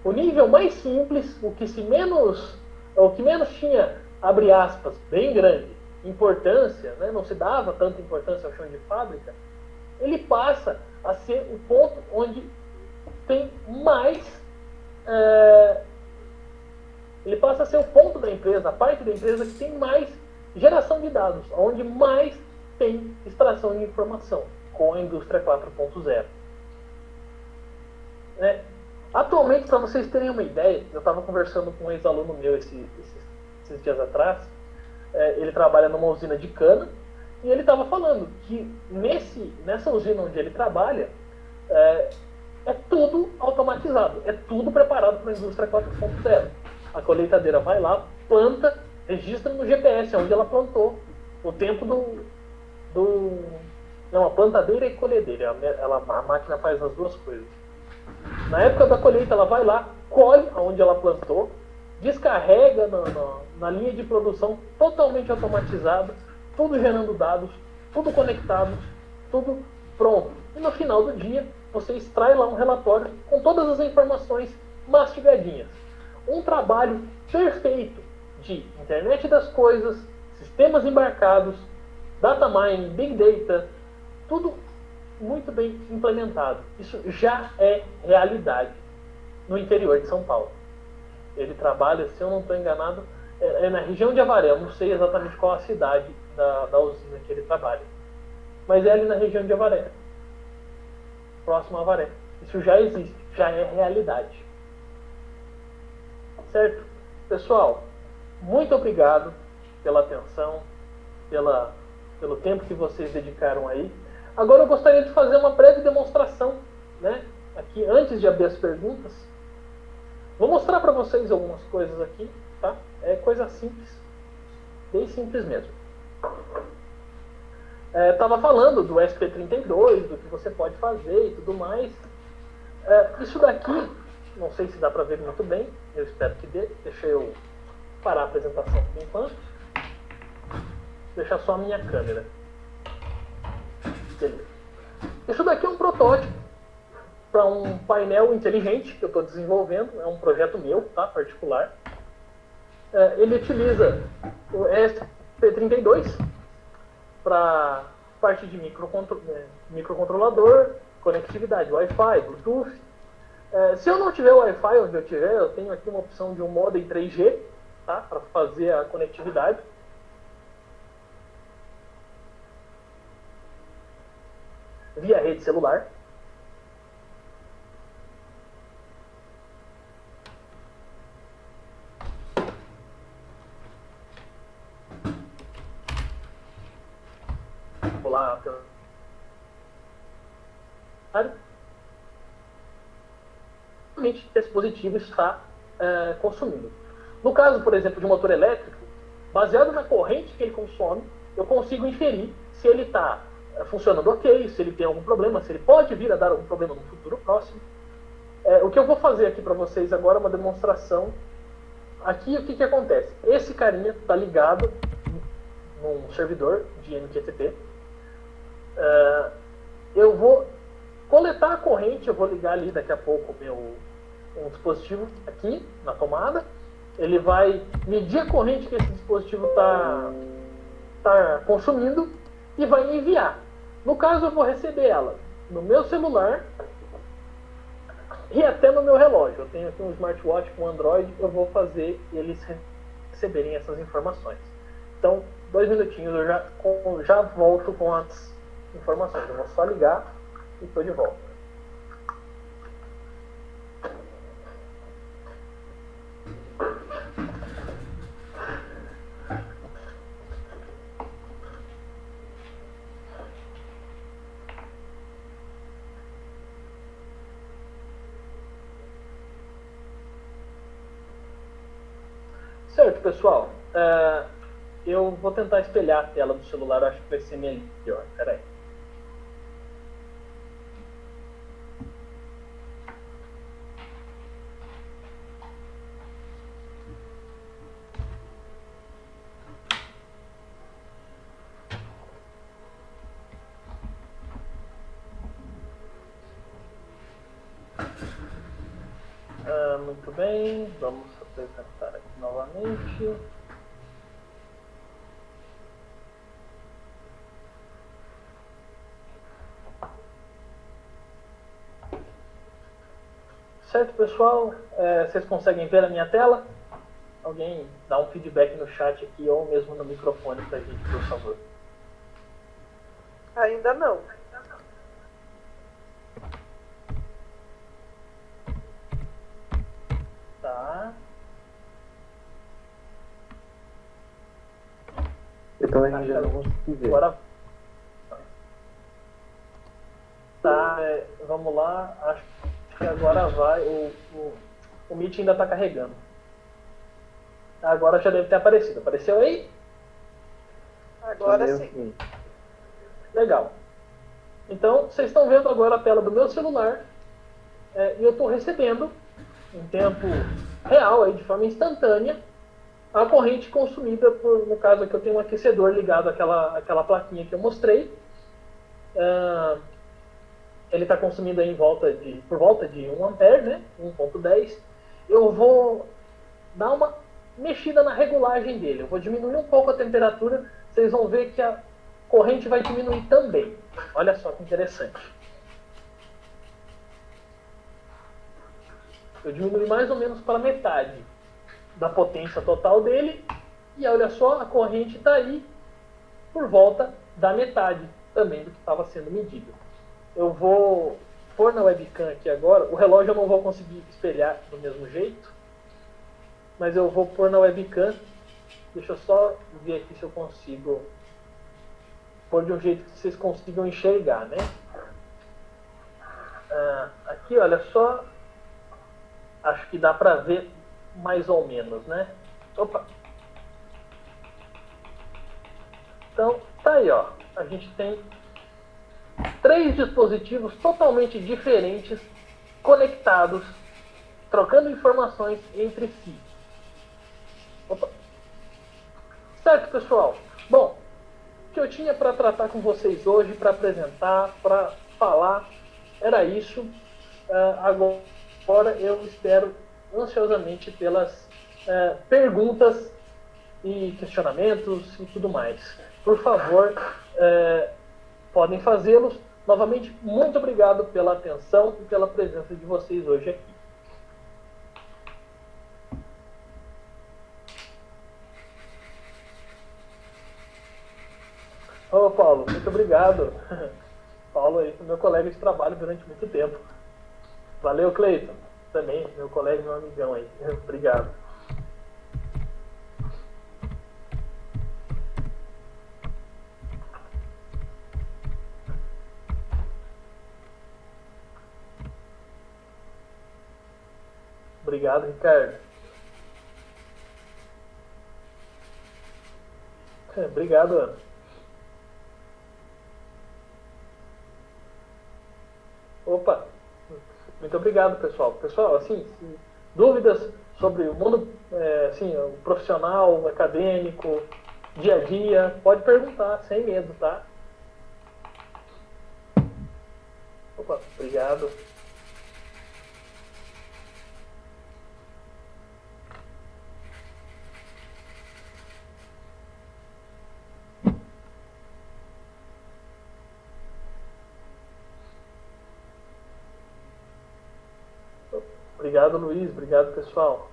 o nível mais simples, o que menos tinha, abre aspas, bem grande, importância, né? Não se dava tanta importância ao chão de fábrica, ele passa a ser o ponto onde tem mais... ele passa a ser o ponto da empresa, a parte da empresa que tem mais geração de dados, onde mais tem extração de informação, com a indústria 4.0. Atualmente, para vocês terem uma ideia, eu estava conversando com um ex-aluno meu esses dias atrás, ele trabalha numa usina de cana, e ele estava falando que nessa usina onde ele trabalha, é tudo automatizado, é tudo preparado para a indústria 4.0. A colheitadeira vai lá, planta, registra no GPS onde ela plantou, o tempo não, a plantadeira e colhedeira, a máquina faz as duas coisas. Na época da colheita, ela vai lá, colhe onde ela plantou, descarrega na linha de produção totalmente automatizada, tudo gerando dados, tudo conectado, tudo pronto. E no final do dia, você extrai lá um relatório com todas as informações mastigadinhas. Um trabalho perfeito de internet das coisas, sistemas embarcados, data mining, big data, tudo muito bem implementado. Isso já é realidade no interior de São Paulo. Ele trabalha, se eu não estou enganado, na região de Avaré. Eu não sei exatamente qual a cidade da usina que ele trabalha, mas é ali na região de Avaré, próximo a Avaré. Isso já existe, já é realidade. Certo? Pessoal, muito obrigado pela atenção, pelo tempo que vocês dedicaram aí. Agora eu gostaria de fazer uma breve demonstração, né? Aqui, antes de abrir as perguntas. Vou mostrar para vocês algumas coisas aqui, tá? É coisa simples, bem simples mesmo. Estava falando do SP32, do que você pode fazer e tudo mais. Isso daqui, não sei se dá para ver muito bem, eu espero que dê. Deixa eu parar a apresentação por enquanto. Deixar só a minha câmera. Beleza. Isso daqui é um protótipo para um painel inteligente que eu estou desenvolvendo. É um projeto meu, tá? Particular. Ele utiliza o ESP32 para parte de microcontrolador, conectividade, Wi-Fi, Bluetooth. Se eu não tiver Wi-Fi onde eu tiver, eu tenho aqui uma opção de um modem 3G, tá? Para fazer a conectividade. Via rede celular. Vou lá. Realmente esse dispositivo está consumindo. No caso, por exemplo, de um motor elétrico, baseado na corrente que ele consome, eu consigo inferir se ele está funcionando ok, se ele tem algum problema, se ele pode vir a dar algum problema no futuro próximo. O que eu vou fazer aqui para vocês agora é uma demonstração. Aqui o que acontece? Esse carinha está ligado num servidor de MQTT. Eu vou coletar a corrente, eu vou ligar ali daqui a pouco um dispositivo aqui na tomada. Ele vai medir a corrente que esse dispositivo está consumindo e vai enviar. No caso, eu vou receber ela no meu celular e até no meu relógio. Eu tenho aqui um smartwatch com Android, eu vou fazer eles receberem essas informações. Então, 2 minutinhos, eu já volto com as informações. Eu vou só ligar e estou de volta. Certo, pessoal. Eu vou tentar espelhar a tela do celular, eu acho que vai ser melhor. Pera aí. Muito bem, vamos apresentar aqui novamente. Certo, pessoal? Vocês conseguem ver a minha tela? Alguém dá um feedback no chat aqui ou mesmo no microfone pra gente, por favor. Ainda não. Tá. Eu também ainda não consegui ver. Agora. Tá, vamos lá. Acho que agora vai. O Meet ainda está carregando. Agora já deve ter aparecido. Apareceu aí? Agora sim. Legal. Então, vocês estão vendo agora a tela do meu celular. E eu estou recebendo, em tempo real, aí, de forma instantânea, a corrente consumida por, no caso aqui eu tenho um aquecedor ligado àquela plaquinha que eu mostrei. Ele está consumindo aí por volta de 1 ampere, né? 1.10. Eu vou dar uma mexida na regulagem dele. Eu vou diminuir um pouco a temperatura. Vocês vão ver que a corrente vai diminuir também. Olha só que interessante. Eu diminui mais ou menos para metade da potência total dele. E olha só, a corrente está aí por volta da metade também do que estava sendo medido. Eu vou pôr na webcam aqui agora. O relógio eu não vou conseguir espelhar do mesmo jeito, mas eu vou pôr na webcam. Deixa eu só ver aqui se eu consigo pôr de um jeito que vocês consigam enxergar, né? Aqui, olha só. Acho que dá para ver mais ou menos, né? Opa! Então, tá aí, ó. A gente tem 3 dispositivos totalmente diferentes, conectados, trocando informações entre si. Opa. Certo, pessoal? Bom, o que eu tinha para tratar com vocês hoje, para apresentar, para falar, era isso. Agora eu espero ansiosamente pelas perguntas e questionamentos e tudo mais. Por favor, podem fazê-los. Novamente, muito obrigado pela atenção e pela presença de vocês hoje aqui. Ô, Paulo, muito obrigado. Paulo aí foi meu colega de trabalho durante muito tempo. Valeu, Cleiton. Também, meu colega e meu amigão aí. Obrigado. Obrigado, Ricardo. Obrigado, Ana. Opa, muito obrigado, pessoal. Pessoal, assim, dúvidas sobre o mundo, assim, o profissional, o acadêmico, dia a dia, pode perguntar, sem medo, tá? Opa, obrigado. Obrigado, Luiz. Obrigado, pessoal.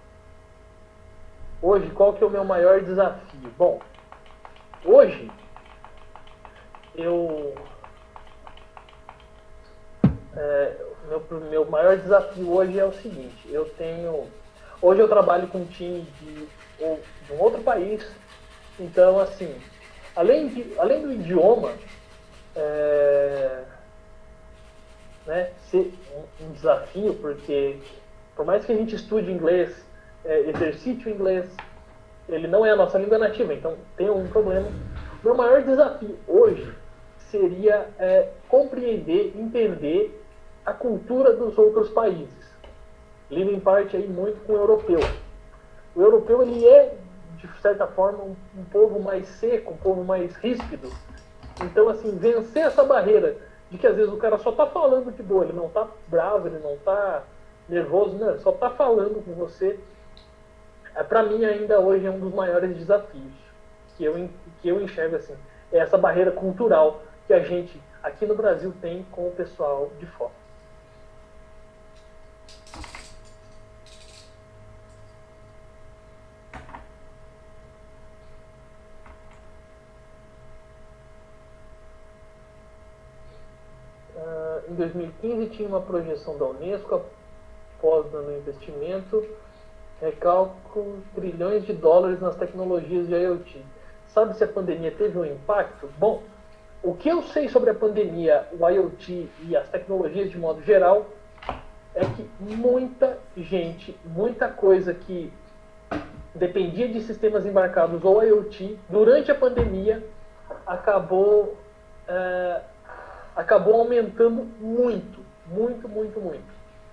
Hoje, qual que é o meu maior desafio? Bom, hoje, meu maior desafio hoje é o seguinte. Hoje eu trabalho com um time de um outro país. Então, assim, além do idioma, né, ser um desafio, porque por mais que a gente estude inglês, exercite o inglês, ele não é a nossa língua nativa, então tem um problema. Meu maior desafio hoje seria compreender, entender a cultura dos outros países. Lido em parte aí muito com o europeu. O europeu, ele é, de certa forma, um povo mais seco, um povo mais ríspido. Então, assim, vencer essa barreira de que às vezes o cara só tá falando de boa, ele não tá bravo, ele não tá nervoso, não, ele só tá falando com você. Para mim, ainda hoje, é um dos maiores desafios que eu enxergo, assim. É essa barreira cultural que a gente, aqui no Brasil, tem com o pessoal de fora. Em 2015 tinha uma projeção da Unesco após dando investimento, recalco trilhões de dólares nas tecnologias de IoT. Sabe se a pandemia teve um impacto? Bom, o que eu sei sobre a pandemia, o IoT e as tecnologias de modo geral, é que muita gente, muita coisa que dependia de sistemas embarcados ou IoT, durante a pandemia, acabou aumentando muito.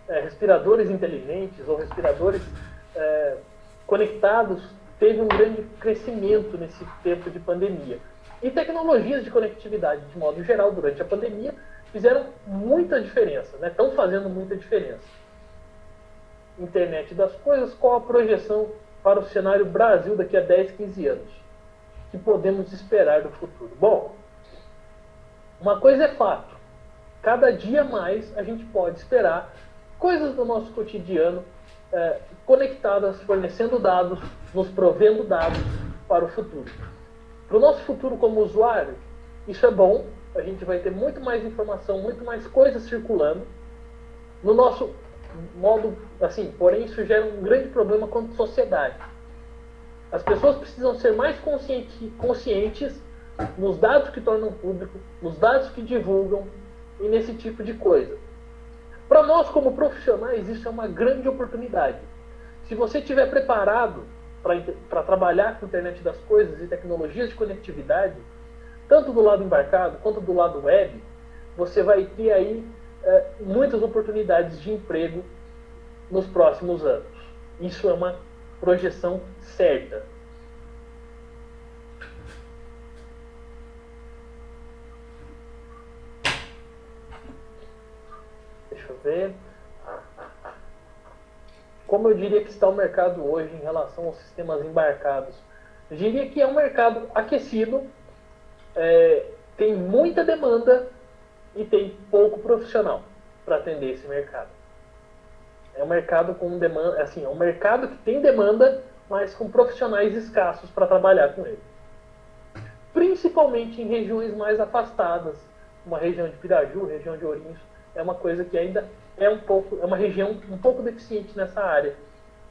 Respiradores inteligentes ou respiradores conectados teve um grande crescimento nesse tempo de pandemia. E tecnologias de conectividade, de modo geral, durante a pandemia, fizeram muita diferença, né? Estão fazendo muita diferença. Internet das coisas, qual a projeção para o cenário Brasil daqui a 10, 15 anos? O que podemos esperar do futuro? Bom, uma coisa é fato. Cada dia mais a gente pode esperar coisas do nosso cotidiano conectadas, fornecendo dados, nos provendo dados para o futuro. Para o nosso futuro como usuário, isso é bom. A gente vai ter muito mais informação, muito mais coisas circulando. No nosso modo, assim, porém isso gera um grande problema quanto sociedade. As pessoas precisam ser mais conscientes nos dados que tornam público, nos dados que divulgam e nesse tipo de coisa. Para nós, como profissionais, isso é uma grande oportunidade. Se você estiver preparado para trabalhar com a internet das coisas e tecnologias de conectividade, tanto do lado embarcado quanto do lado web, você vai ter aí muitas oportunidades de emprego nos próximos anos. Isso é uma projeção certa. Deixa eu ver. Como eu diria que está o mercado hoje em relação aos sistemas embarcados? Eu diria que é um mercado aquecido, tem muita demanda e tem pouco profissional para atender esse mercado. É um mercado com demanda, assim, é um mercado que tem demanda, mas com profissionais escassos para trabalhar com ele. Principalmente em regiões mais afastadas, uma região de Piraju, região de Ourinhos, é uma coisa que ainda é uma região um pouco deficiente nessa área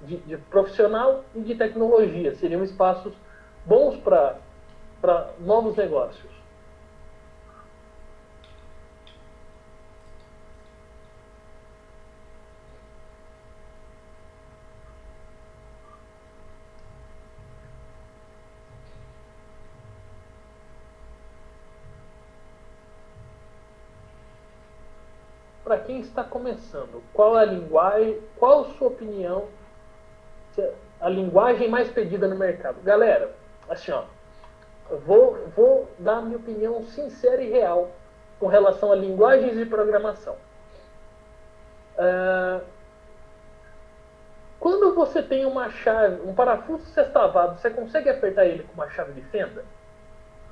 de profissional e de tecnologia. Seriam espaços bons para novos negócios. Para quem está começando, qual a sua opinião, a linguagem mais pedida no mercado? Galera, assim, ó, eu vou dar a minha opinião sincera e real com relação a linguagens de programação. Quando você tem uma chave, um parafuso sextavado, você consegue apertar ele com uma chave de fenda?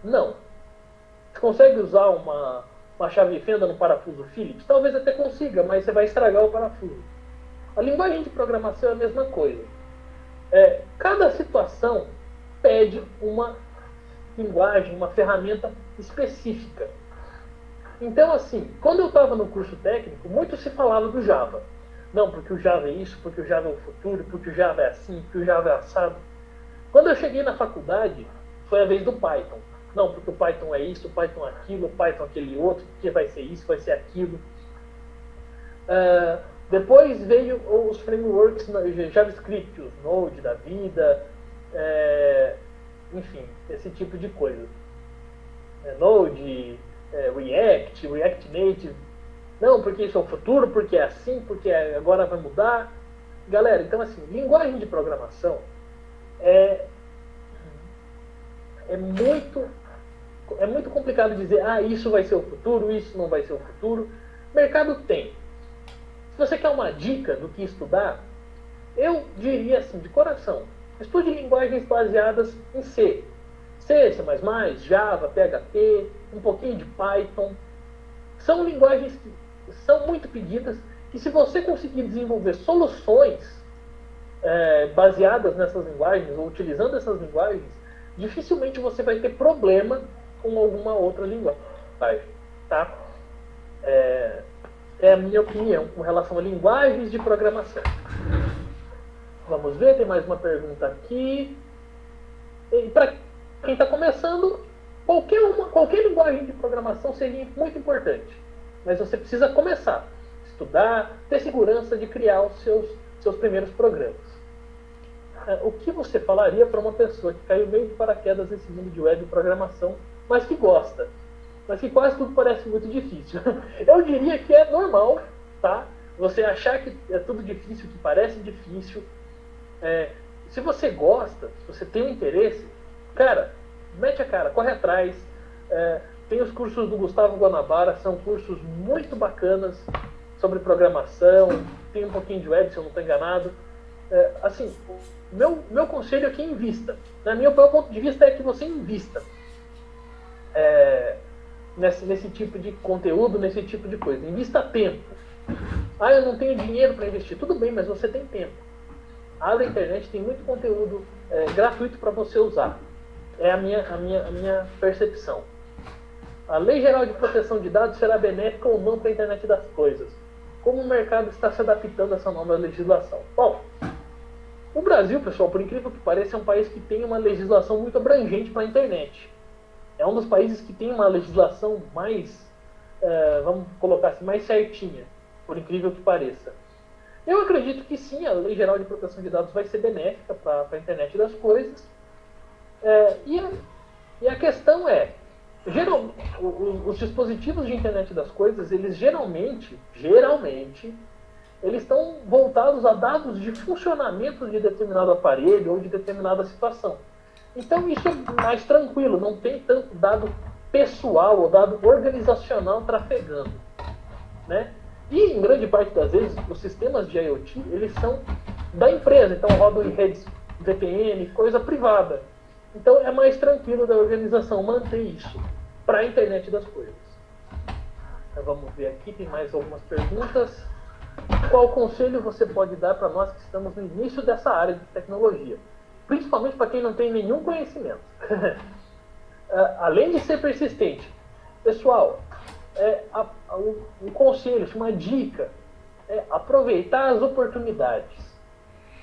Não. Você consegue usar uma chave de fenda no parafuso Phillips? Talvez até consiga, mas você vai estragar o parafuso. A linguagem de programação é a mesma coisa. Cada situação pede uma linguagem, uma ferramenta específica. Então, assim, quando eu estava no curso técnico, muito se falava do Java. Não, porque o Java é isso, porque o Java é o futuro, porque o Java é assim, porque o Java é assado. Quando eu cheguei na faculdade, foi a vez do Python. Não, porque o Python é isso, o Python é aquilo, o Python é aquele outro, porque vai ser isso, vai ser aquilo. Depois veio os frameworks JavaScript, os Node da vida, enfim, esse tipo de coisa. Node, React, React Native. Não, porque isso é o futuro, porque é assim, porque agora vai mudar. Galera, então assim, linguagem de programação é muito complicado dizer, isso vai ser o futuro, isso não vai ser o futuro. O mercado tem. Se você quer uma dica do que estudar, eu diria assim, de coração, estude linguagens baseadas em C. C, C++, Java, PHP, um pouquinho de Python. São linguagens que são muito pedidas e se você conseguir desenvolver soluções baseadas nessas linguagens ou utilizando essas linguagens, dificilmente você vai ter problema com alguma outra linguagem. Tá? É a minha opinião com relação a linguagens de programação. Vamos ver, tem mais uma pergunta aqui. Para quem está começando, qualquer linguagem de programação seria muito importante. Mas você precisa começar, estudar, ter segurança de criar os seus primeiros programas. O que você falaria para uma pessoa que caiu meio de paraquedas nesse mundo de web e programação, mas que gosta, mas que quase tudo parece muito difícil? Eu diria que é normal, tá? Você achar que é tudo difícil, que parece difícil. Se você gosta, se você tem um interesse, cara, mete a cara, corre atrás. Tem os cursos do Gustavo Guanabara, são cursos muito bacanas sobre programação, tem um pouquinho de web, se eu não estou enganado. Assim, meu conselho é que invista. Meu ponto de vista é que você invista nesse tipo de conteúdo, nesse tipo de coisa. Invista tempo. Eu não tenho dinheiro para investir. Tudo bem, mas você tem tempo. A internet tem muito conteúdo gratuito para você usar. É a minha percepção. A Lei Geral de Proteção de Dados será benéfica ou não para a internet das coisas? Como o mercado está se adaptando a essa nova legislação? Bom, o Brasil, pessoal, por incrível que pareça, é um país que tem uma legislação muito abrangente para a internet. É um dos países que tem uma legislação mais, vamos colocar assim, mais certinha, por incrível que pareça. Eu acredito que sim, a Lei Geral de Proteção de Dados vai ser benéfica para a internet das coisas. E a questão é, os dispositivos de internet das coisas, eles geralmente, eles estão voltados a dados de funcionamento de determinado aparelho ou de determinada situação. Então isso é mais tranquilo, não tem tanto dado pessoal ou dado organizacional trafegando, né? E em grande parte das vezes os sistemas de IoT, eles são da empresa, então rodam em redes VPN, coisa privada. Então é mais tranquilo da organização manter isso para a internet das coisas. Então, vamos ver aqui, tem mais algumas perguntas. Qual conselho você pode dar para nós que estamos no início dessa área de tecnologia? Principalmente para quem não tem nenhum conhecimento. Além de ser persistente, pessoal, um conselho, uma dica, é aproveitar as oportunidades.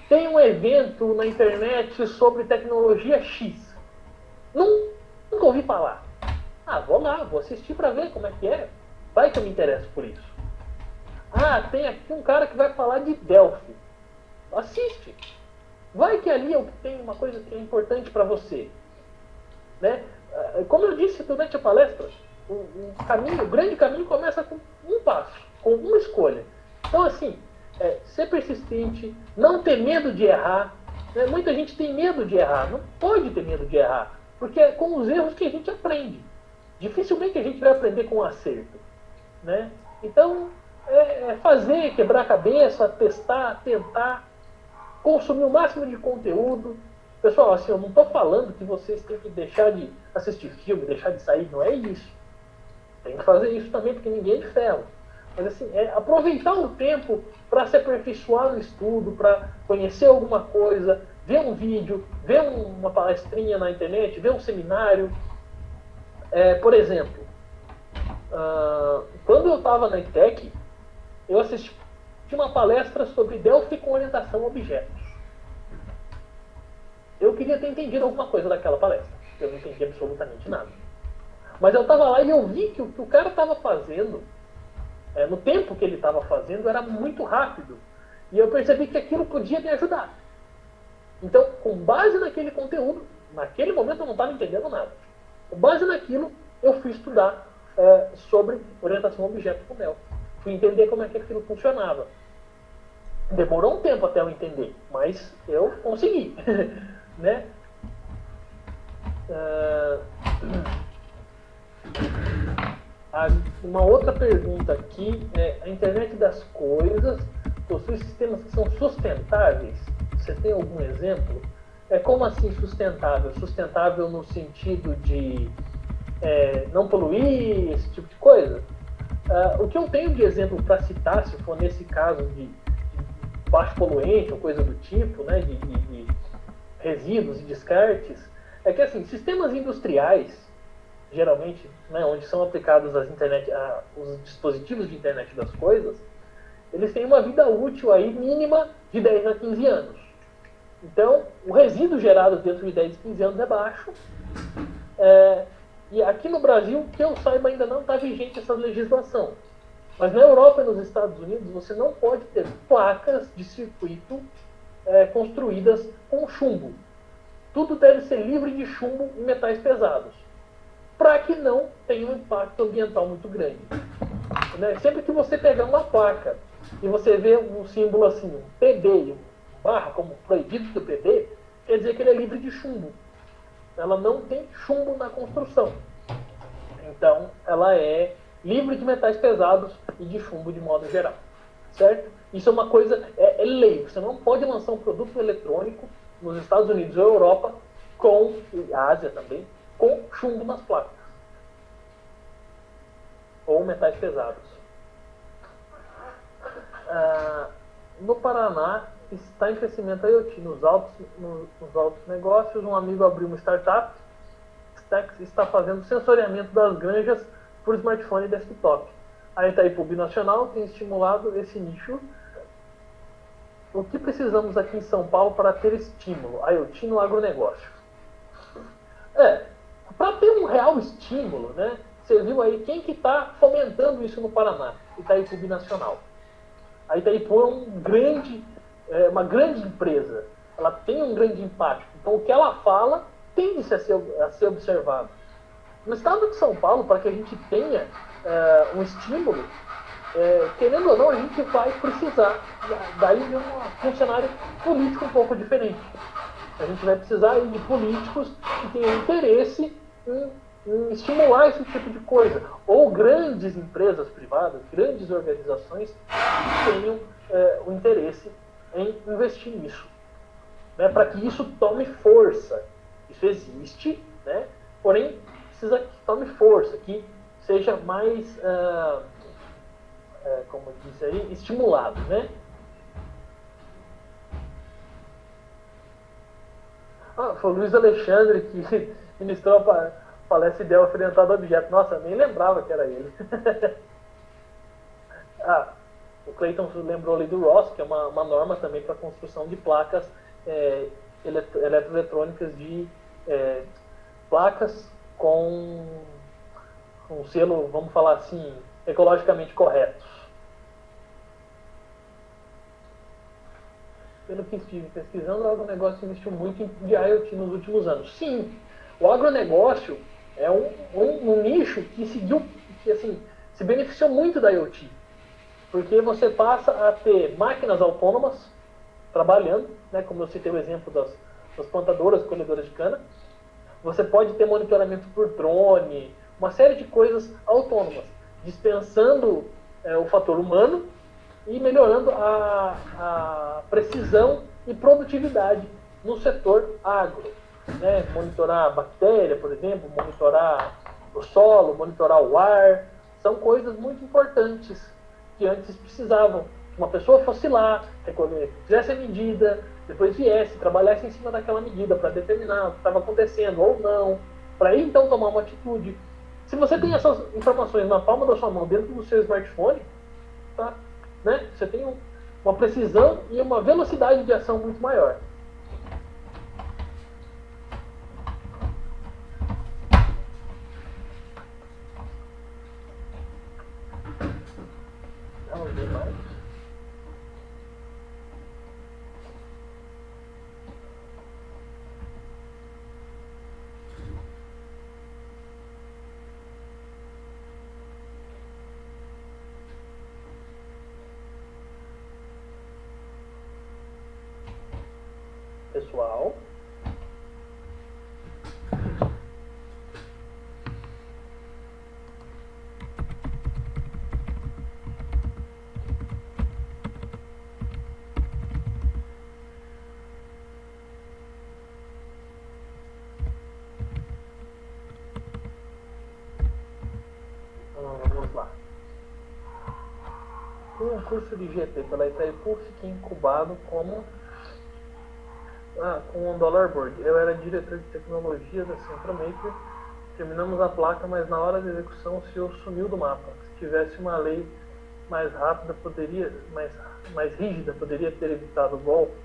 Tem um evento na internet sobre tecnologia X. Nunca ouvi falar. Vou lá, vou assistir para ver como é que é. Vai que eu me interesso por isso. Tem aqui um cara que vai falar de Delphi. Assiste. Vai que ali tem uma coisa que é importante para você. Né? Como eu disse durante a palestra, o grande caminho começa com um passo, com uma escolha. Então, assim, ser persistente, não ter medo de errar. Né? Muita gente tem medo de errar. Não pode ter medo de errar, porque é com os erros que a gente aprende. Dificilmente a gente vai aprender com o acerto. Né? Então, fazer, quebrar a cabeça, testar, tentar, consumir o máximo de conteúdo. Pessoal, assim, eu não estou falando que vocês têm que deixar de assistir filme, deixar de sair, não é isso. Tem que fazer isso também, porque ninguém é de ferro. Mas assim, aproveitar o tempo para se aperfeiçoar no estudo, para conhecer alguma coisa, ver um vídeo, ver uma palestrinha na internet, ver um seminário. Por exemplo, quando eu estava na ETEC, eu assisti uma palestra sobre Delphi com orientação a objetos. Eu queria ter entendido alguma coisa daquela palestra. Eu não entendi absolutamente nada. Mas eu estava lá e eu vi que o que o cara estava fazendo, no tempo que ele estava fazendo, era muito rápido. E eu percebi que aquilo podia me ajudar. Então, com base naquele conteúdo, naquele momento eu não estava entendendo nada. Com base naquilo, eu fui estudar sobre orientação a objeto com Neo. Fui entender como é que aquilo funcionava. Demorou um tempo até eu entender, mas eu consegui. Né? Uma outra pergunta aqui é: a internet das coisas possui sistemas que são sustentáveis? Você tem algum exemplo? Como assim sustentável? Sustentável no sentido de não poluir, esse tipo de coisa? O que eu tenho de exemplo para citar, se for nesse caso de baixo poluente ou coisa do tipo, né, de resíduos e descartes, é que assim, sistemas industriais, geralmente, né, onde são aplicados os dispositivos de internet das coisas, eles têm uma vida útil aí mínima de 10 a 15 anos. Então, o resíduo gerado dentro de 10 a 15 anos é baixo. E aqui no Brasil, que eu saiba, ainda não está vigente essa legislação. Mas na Europa e nos Estados Unidos, você não pode ter placas de circuito construídas com chumbo. Tudo deve ser livre de chumbo e metais pesados, para que não tenha um impacto ambiental muito grande. Né? Sempre que você pegar uma placa e você vê um símbolo assim, um PB, barra como proibido do PB, quer dizer que ele é livre de chumbo. Ela não tem chumbo na construção. Então, ela é livre de metais pesados e de chumbo de modo geral. Certo? Isso é uma coisa, é lei. Você não pode lançar um produto eletrônico nos Estados Unidos ou Europa, e Ásia também, com chumbo nas placas. Ou metais pesados. No Paraná, está em crescimento a IoT. Nos altos negócios, um amigo abriu uma startup que está fazendo sensoriamento das granjas por smartphone e desktop. A Itaipu Binacional tem estimulado esse nicho. O que precisamos aqui em São Paulo para ter estímulo? IoT no agronegócio. Para ter um real estímulo, né? Você viu aí quem que está fomentando isso no Paraná? Itaipu Binacional. A Itaipu é uma grande empresa. Ela tem um grande impacto. Então, o que ela fala tende a ser observado. No estado de São Paulo, para que a gente tenha um estímulo, querendo ou não, a gente vai precisar daí de um cenário político um pouco diferente. A gente vai precisar de políticos que tenham interesse em estimular esse tipo de coisa. Ou grandes empresas privadas, grandes organizações que tenham o interesse em investir nisso. Né, para que isso tome força. Isso existe, né, porém precisa que tome força, que seja mais, como eu disse aí, estimulado. Né? Foi o Luiz Alexandre que ministrou a palestra Ideal Orientada a Objeto. Nossa, eu nem lembrava que era ele. O Clayton lembrou ali do RoHS, que é uma norma também para a construção de placas eletroeletrônicas, de placas com um selo, vamos falar assim, ecologicamente corretos. Pelo que estive pesquisando, o agronegócio investiu muito de IoT nos últimos anos. Sim, o agronegócio é um nicho que assim, se beneficiou muito da IoT. Porque você passa a ter máquinas autônomas trabalhando, né, como eu citei o exemplo das plantadoras, colhedoras de cana. Você pode ter monitoramento por drone, uma série de coisas autônomas, dispensando o fator humano e melhorando a precisão e produtividade no setor agro. Né? Monitorar a bactéria, por exemplo, monitorar o solo, monitorar o ar, são coisas muito importantes que antes precisavam que uma pessoa fosse lá, fizesse a medida, depois viesse, trabalhasse em cima daquela medida para determinar o que estava acontecendo ou não, para aí então tomar uma atitude. Se você tem essas informações na palma da sua mão, dentro do seu smartphone, tá? Né? Você tem uma precisão e uma velocidade de ação muito maior. Vamos ver mais. pessoal. Vamos lá. O curso de GT pela Itaipu fiquei incubado com um $board. Eu era diretor de tecnologia da Centromaker. Terminamos a placa, mas na hora da execução o senhor sumiu do mapa. Se tivesse uma lei mais rápida, mais rígida, poderia ter evitado o golpe.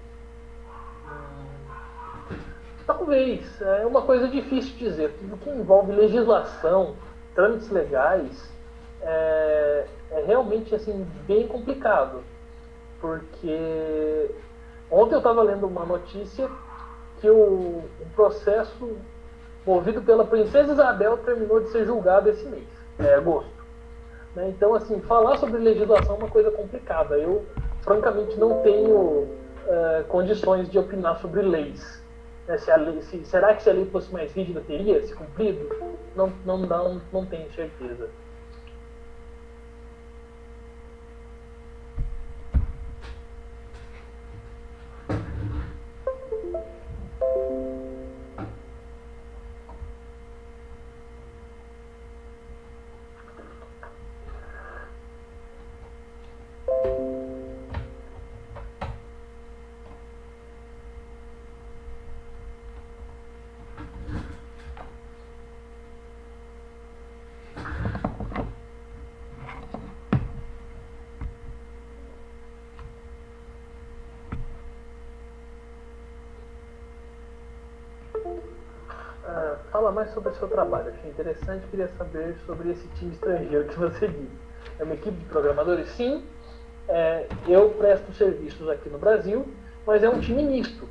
Talvez. É uma coisa difícil de dizer. Tudo que envolve legislação, trâmites legais, é realmente assim, bem complicado. Porque ontem eu estava lendo uma notícia que o processo movido pela Princesa Isabel terminou de ser julgado esse mês, agosto. Né? Então, assim, falar sobre legislação é uma coisa complicada. Eu, francamente, não tenho condições de opinar sobre leis. Né? Será que se a lei fosse mais rígida teria se cumprido? Não tenho certeza. Fala mais sobre o seu trabalho. Achei interessante, queria saber sobre esse time estrangeiro que você disse. É uma equipe de programadores? Sim. Eu presto serviços aqui no Brasil, mas é um time misto.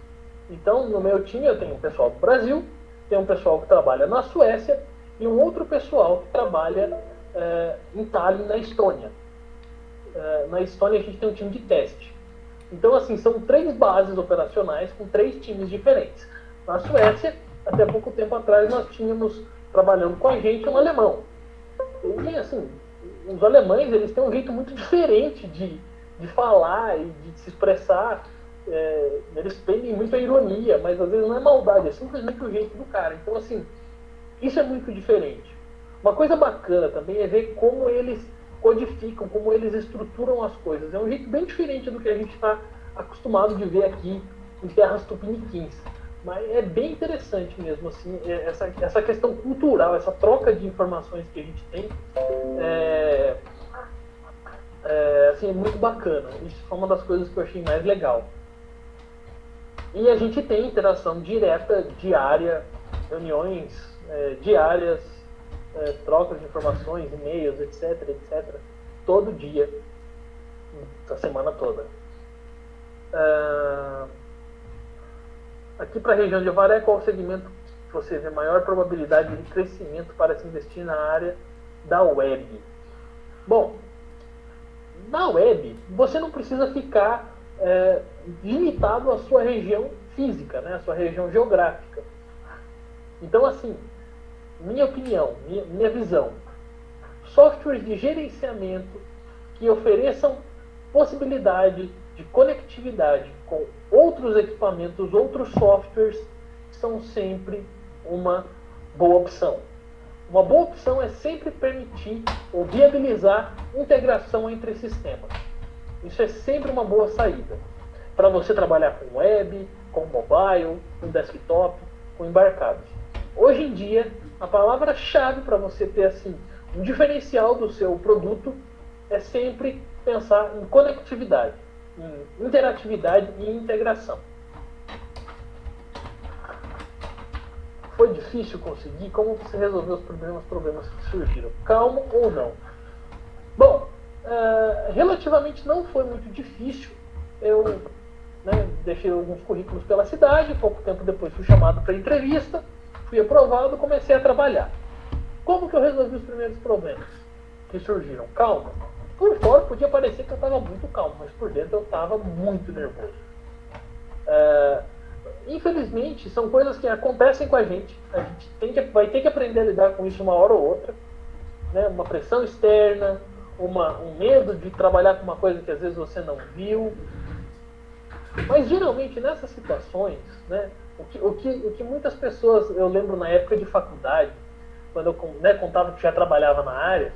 Então, no meu time eu tenho um pessoal do Brasil, tem um pessoal que trabalha na Suécia e um outro pessoal que trabalha em Tallinn, na Estônia. Na Estônia a gente tem um time de teste. Então, assim, são 3 bases operacionais com 3 times diferentes. Na Suécia, até pouco tempo atrás, nós tínhamos trabalhando com a gente um alemão. E, assim, os alemães, eles têm um jeito muito diferente de falar e de se expressar. Eles pendem muito a ironia, mas às vezes não é maldade, é simplesmente o jeito do cara. Então, assim, isso é muito diferente. Uma coisa bacana também é ver como eles codificam, como eles estruturam as coisas. É um jeito bem diferente do que a gente está acostumado de ver aqui em terras tupiniquins. Mas é bem interessante mesmo, assim, essa questão cultural, essa troca de informações que a gente tem, assim, é muito bacana. Isso foi uma das coisas que eu achei mais legal. E a gente tem interação direta, diária, reuniões diárias, trocas de informações, e-mails, etc, todo dia, a semana toda. Aqui para a região de Avaré, qual o segmento que você vê maior probabilidade de crescimento para se investir na área da web? Bom, na web, você não precisa ficar limitado à sua região física, né? À sua região geográfica. Então, assim, minha opinião, minha visão, softwares de gerenciamento que ofereçam possibilidade de conectividade com outros equipamentos, outros softwares, são sempre uma boa opção. Uma boa opção é sempre permitir ou viabilizar integração entre sistemas. Isso é sempre uma boa saída. Para você trabalhar com web, com mobile, com desktop, com embarcados. Hoje em dia, a palavra-chave para você ter assim, um diferencial do seu produto é sempre pensar em conectividade, em interatividade e integração. Foi difícil conseguir? Como você resolveu os problemas que surgiram? Calmo ou não? Bom, relativamente não foi muito difícil. Eu deixei alguns currículos pela cidade, pouco tempo depois fui chamado para entrevista, fui aprovado, comecei a trabalhar. Como que eu resolvi os primeiros problemas que surgiram? Calma. Por fora podia parecer que eu estava muito calmo, mas por dentro eu estava muito nervoso. infelizmente, são coisas que acontecem com a gente. A gente vai ter que aprender a lidar com isso uma hora ou outra. Né? Uma pressão externa, um medo de trabalhar com uma coisa que às vezes você não viu. Mas geralmente nessas situações, né, o que muitas pessoas, eu lembro na época de faculdade, quando eu, né, contava que já trabalhava na área,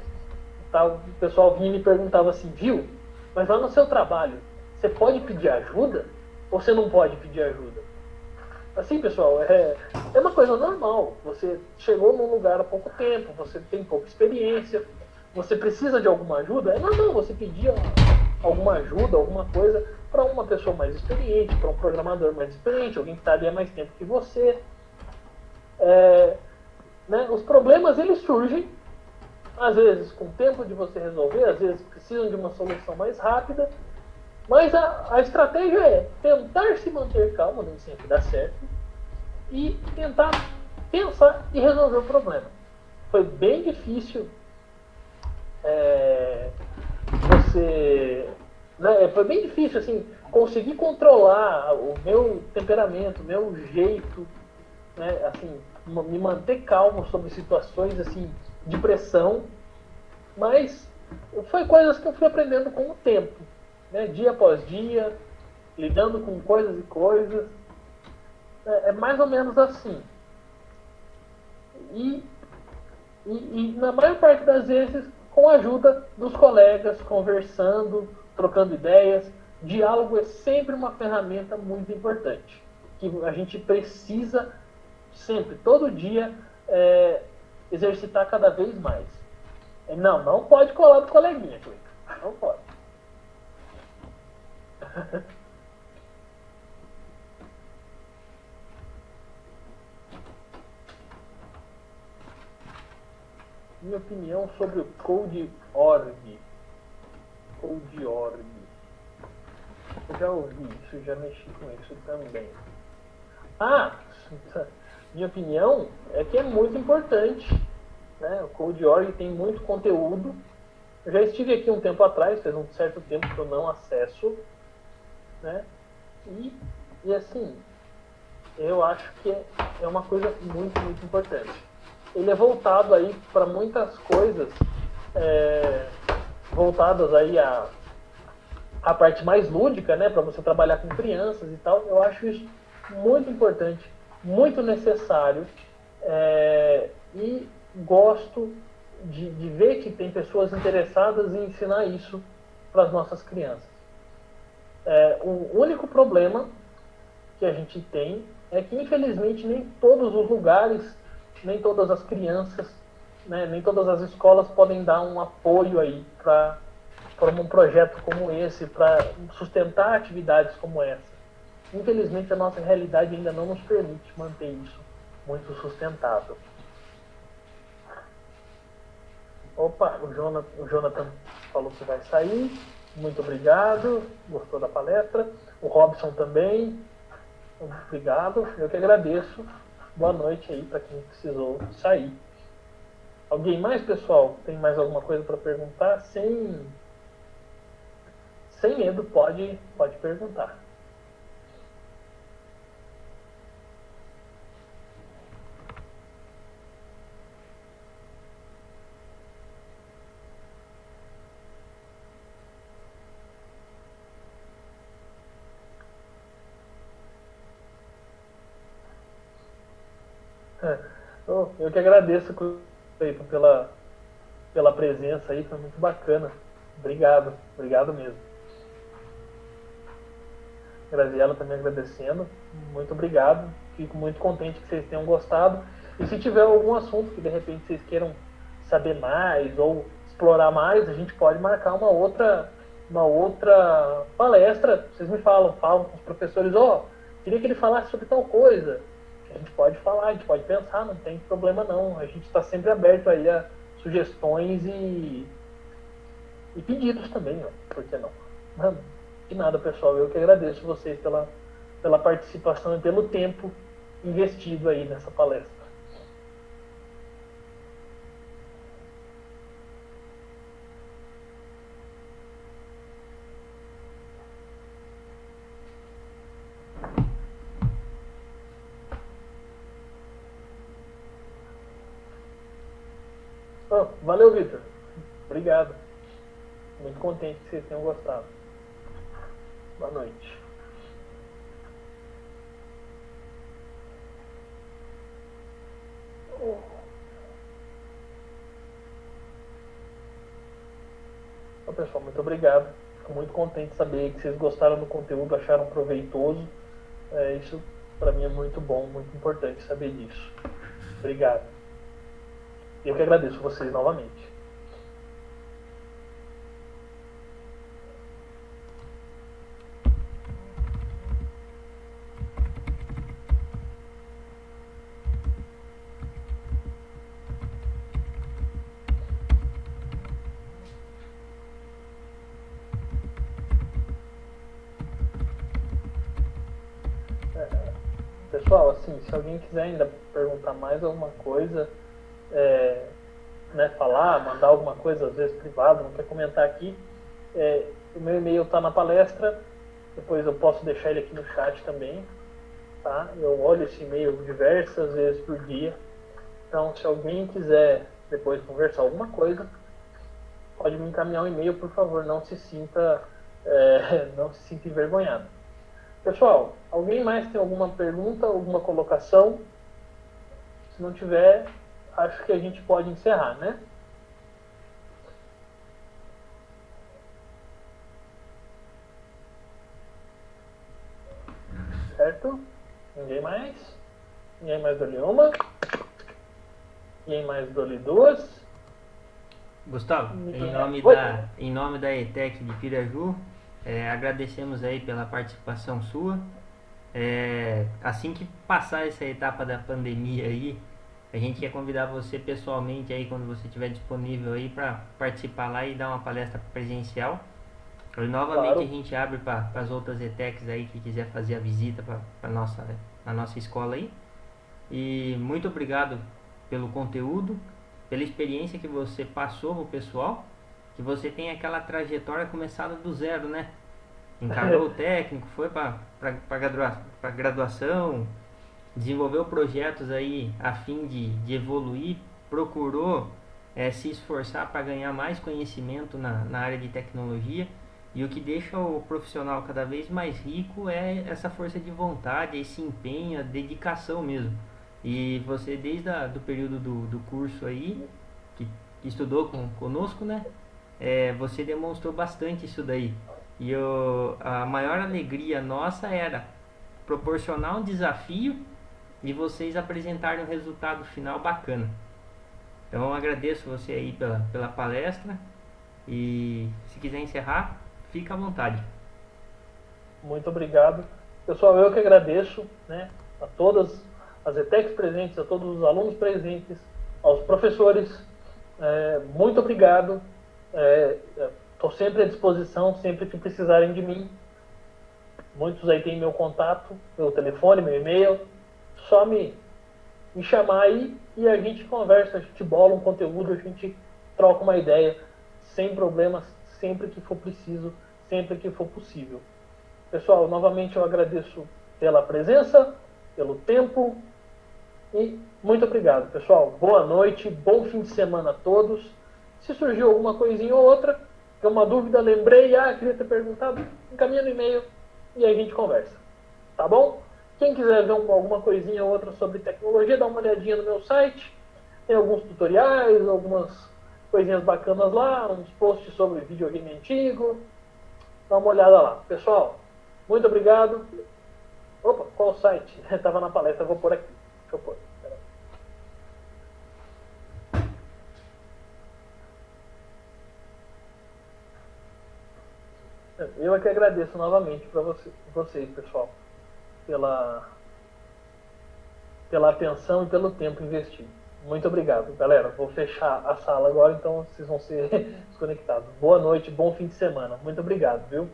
tal, o pessoal vinha e me perguntava assim, viu, mas lá no seu trabalho, você pode pedir ajuda ou você não pode pedir ajuda? Assim, pessoal, é uma coisa normal. Você chegou num lugar há pouco tempo, você tem pouca experiência, você precisa de alguma ajuda, é normal você pedir alguma ajuda, alguma coisa para uma pessoa mais experiente, para um programador mais experiente, alguém que está ali há mais tempo que você. Né, os problemas, eles surgem, às vezes com tempo de você resolver, às vezes precisam de uma solução mais rápida, mas a estratégia é tentar se manter calmo, nem sempre dá certo, e tentar pensar e resolver o problema. Foi bem difícil foi bem difícil assim, conseguir controlar o meu temperamento, o meu jeito, né, assim, me manter calmo sobre situações assim, de pressão, mas foi coisas que eu fui aprendendo com o tempo, né, dia após dia, lidando com coisas e coisas. É mais ou menos assim. E na maior parte das vezes com a ajuda dos colegas, conversando, trocando ideias. Diálogo é sempre uma ferramenta muito importante, que a gente precisa sempre, todo dia, exercitar cada vez mais. Não pode colar do coleguinha, Cleiton. Não pode. Minha opinião sobre o Code.org. Code.org. Eu já ouvi isso, já mexi com isso também. Minha opinião é que é muito importante. Né? O Code.org tem muito conteúdo. Eu já estive aqui um tempo atrás, faz um certo tempo que eu não acesso. Né? E assim, eu acho que é uma coisa muito, muito importante. Ele é voltado aí para muitas coisas voltadas aí a parte mais lúdica, né, para você trabalhar com crianças e tal. Eu acho isso muito importante, muito necessário, e gosto de ver que tem pessoas interessadas em ensinar isso para as nossas crianças. O único problema que a gente tem é que, infelizmente, nem todos os lugares, nem todas as crianças, né, nem todas as escolas podem dar um apoio aí para um projeto como esse, para sustentar atividades como essa. Infelizmente, a nossa realidade ainda não nos permite manter isso muito sustentável. Opa, o Jonathan falou que vai sair. Muito obrigado. Gostou da palestra. O Robson também. Obrigado. Eu que agradeço. Boa noite aí para quem precisou sair. Alguém mais, pessoal? Tem mais alguma coisa para perguntar? Sem medo, pode perguntar. Eu que agradeço, Cleiton, pela presença aí, foi muito bacana. Obrigado mesmo. Graziela também agradecendo, muito obrigado. Fico muito contente que vocês tenham gostado. E se tiver algum assunto que de repente vocês queiram saber mais ou explorar mais, a gente pode marcar uma outra palestra. Vocês me falam com os professores, queria que ele falasse sobre tal coisa. A gente pode falar, a gente pode pensar, não tem problema não. A gente está sempre aberto aí a sugestões e pedidos também, por que não? De nada, pessoal. Eu que agradeço vocês pela participação e pelo tempo investido aí nessa palestra. Valeu, Vitor. Obrigado. Muito contente que vocês tenham gostado. Boa noite. Então, pessoal, muito obrigado. Fico muito contente de saber que vocês gostaram do conteúdo, acharam proveitoso. Isso para mim é muito bom, muito importante saber disso. Obrigado. Eu que agradeço vocês novamente. Pessoal, assim, se alguém quiser ainda perguntar mais alguma coisa, né, falar, mandar alguma coisa, às vezes privado, não quer comentar aqui, o meu e-mail está na palestra, depois eu posso deixar ele aqui no chat também, tá? Eu olho esse e-mail diversas vezes por dia, então se alguém quiser depois conversar alguma coisa, pode me encaminhar um e-mail, por favor, não se sinta envergonhado. Pessoal, alguém mais tem alguma pergunta, alguma colocação? Se não tiver, acho que a gente pode encerrar, né? Certo? Ninguém mais? Ninguém mais dole uma? Ninguém mais dole duas? Gustavo, em nome da ETEC de Piraju, agradecemos aí pela participação sua. Assim que passar essa etapa da pandemia aí, a gente quer convidar você pessoalmente aí quando você estiver disponível aí para participar lá e dar uma palestra presencial. E novamente claro. A gente abre para as outras ETECs aí que quiser fazer a visita para a nossa escola aí. E muito obrigado pelo conteúdo, pela experiência que você passou pro pessoal, que você tem aquela trajetória começada do zero, né? Encarou o técnico, foi para graduação, desenvolveu projetos aí a fim de evoluir, procurou se esforçar para ganhar mais conhecimento na área de tecnologia, e o que deixa o profissional cada vez mais rico é essa força de vontade, esse empenho, a dedicação mesmo. E você desde do período do curso aí, que estudou conosco, né? Você demonstrou bastante isso daí. E a maior alegria nossa era proporcionar um desafio e vocês apresentarem um resultado final bacana. Então eu agradeço você aí pela palestra, e se quiser encerrar, fica à vontade. Muito obrigado. Pessoal, eu que agradeço, né, a todas as ETECs presentes, a todos os alunos presentes, aos professores. Muito obrigado. Estou sempre à disposição, sempre que precisarem de mim. Muitos aí têm meu contato, meu telefone, meu e-mail. Só me chamar aí e a gente conversa, a gente bola um conteúdo, a gente troca uma ideia, sem problemas, sempre que for preciso, sempre que for possível. Pessoal, novamente eu agradeço pela presença, pelo tempo e muito obrigado, pessoal. Boa noite, bom fim de semana a todos. Se surgiu alguma coisinha ou outra, tem uma dúvida, lembrei, queria ter perguntado, encaminha no e-mail e a gente conversa. Tá bom? Quem quiser ver alguma coisinha ou outra sobre tecnologia, dá uma olhadinha no meu site. Tem alguns tutoriais, algumas coisinhas bacanas lá, uns posts sobre videogame antigo. Dá uma olhada lá. Pessoal, muito obrigado. Opa, qual site? Estava na palestra, vou pôr aqui. Deixa eu pôr. Eu é que agradeço novamente para vocês, pessoal, pela atenção e pelo tempo investido. Muito obrigado, galera. Vou fechar a sala agora, então vocês vão ser desconectados. Boa noite, bom fim de semana. Muito obrigado, viu?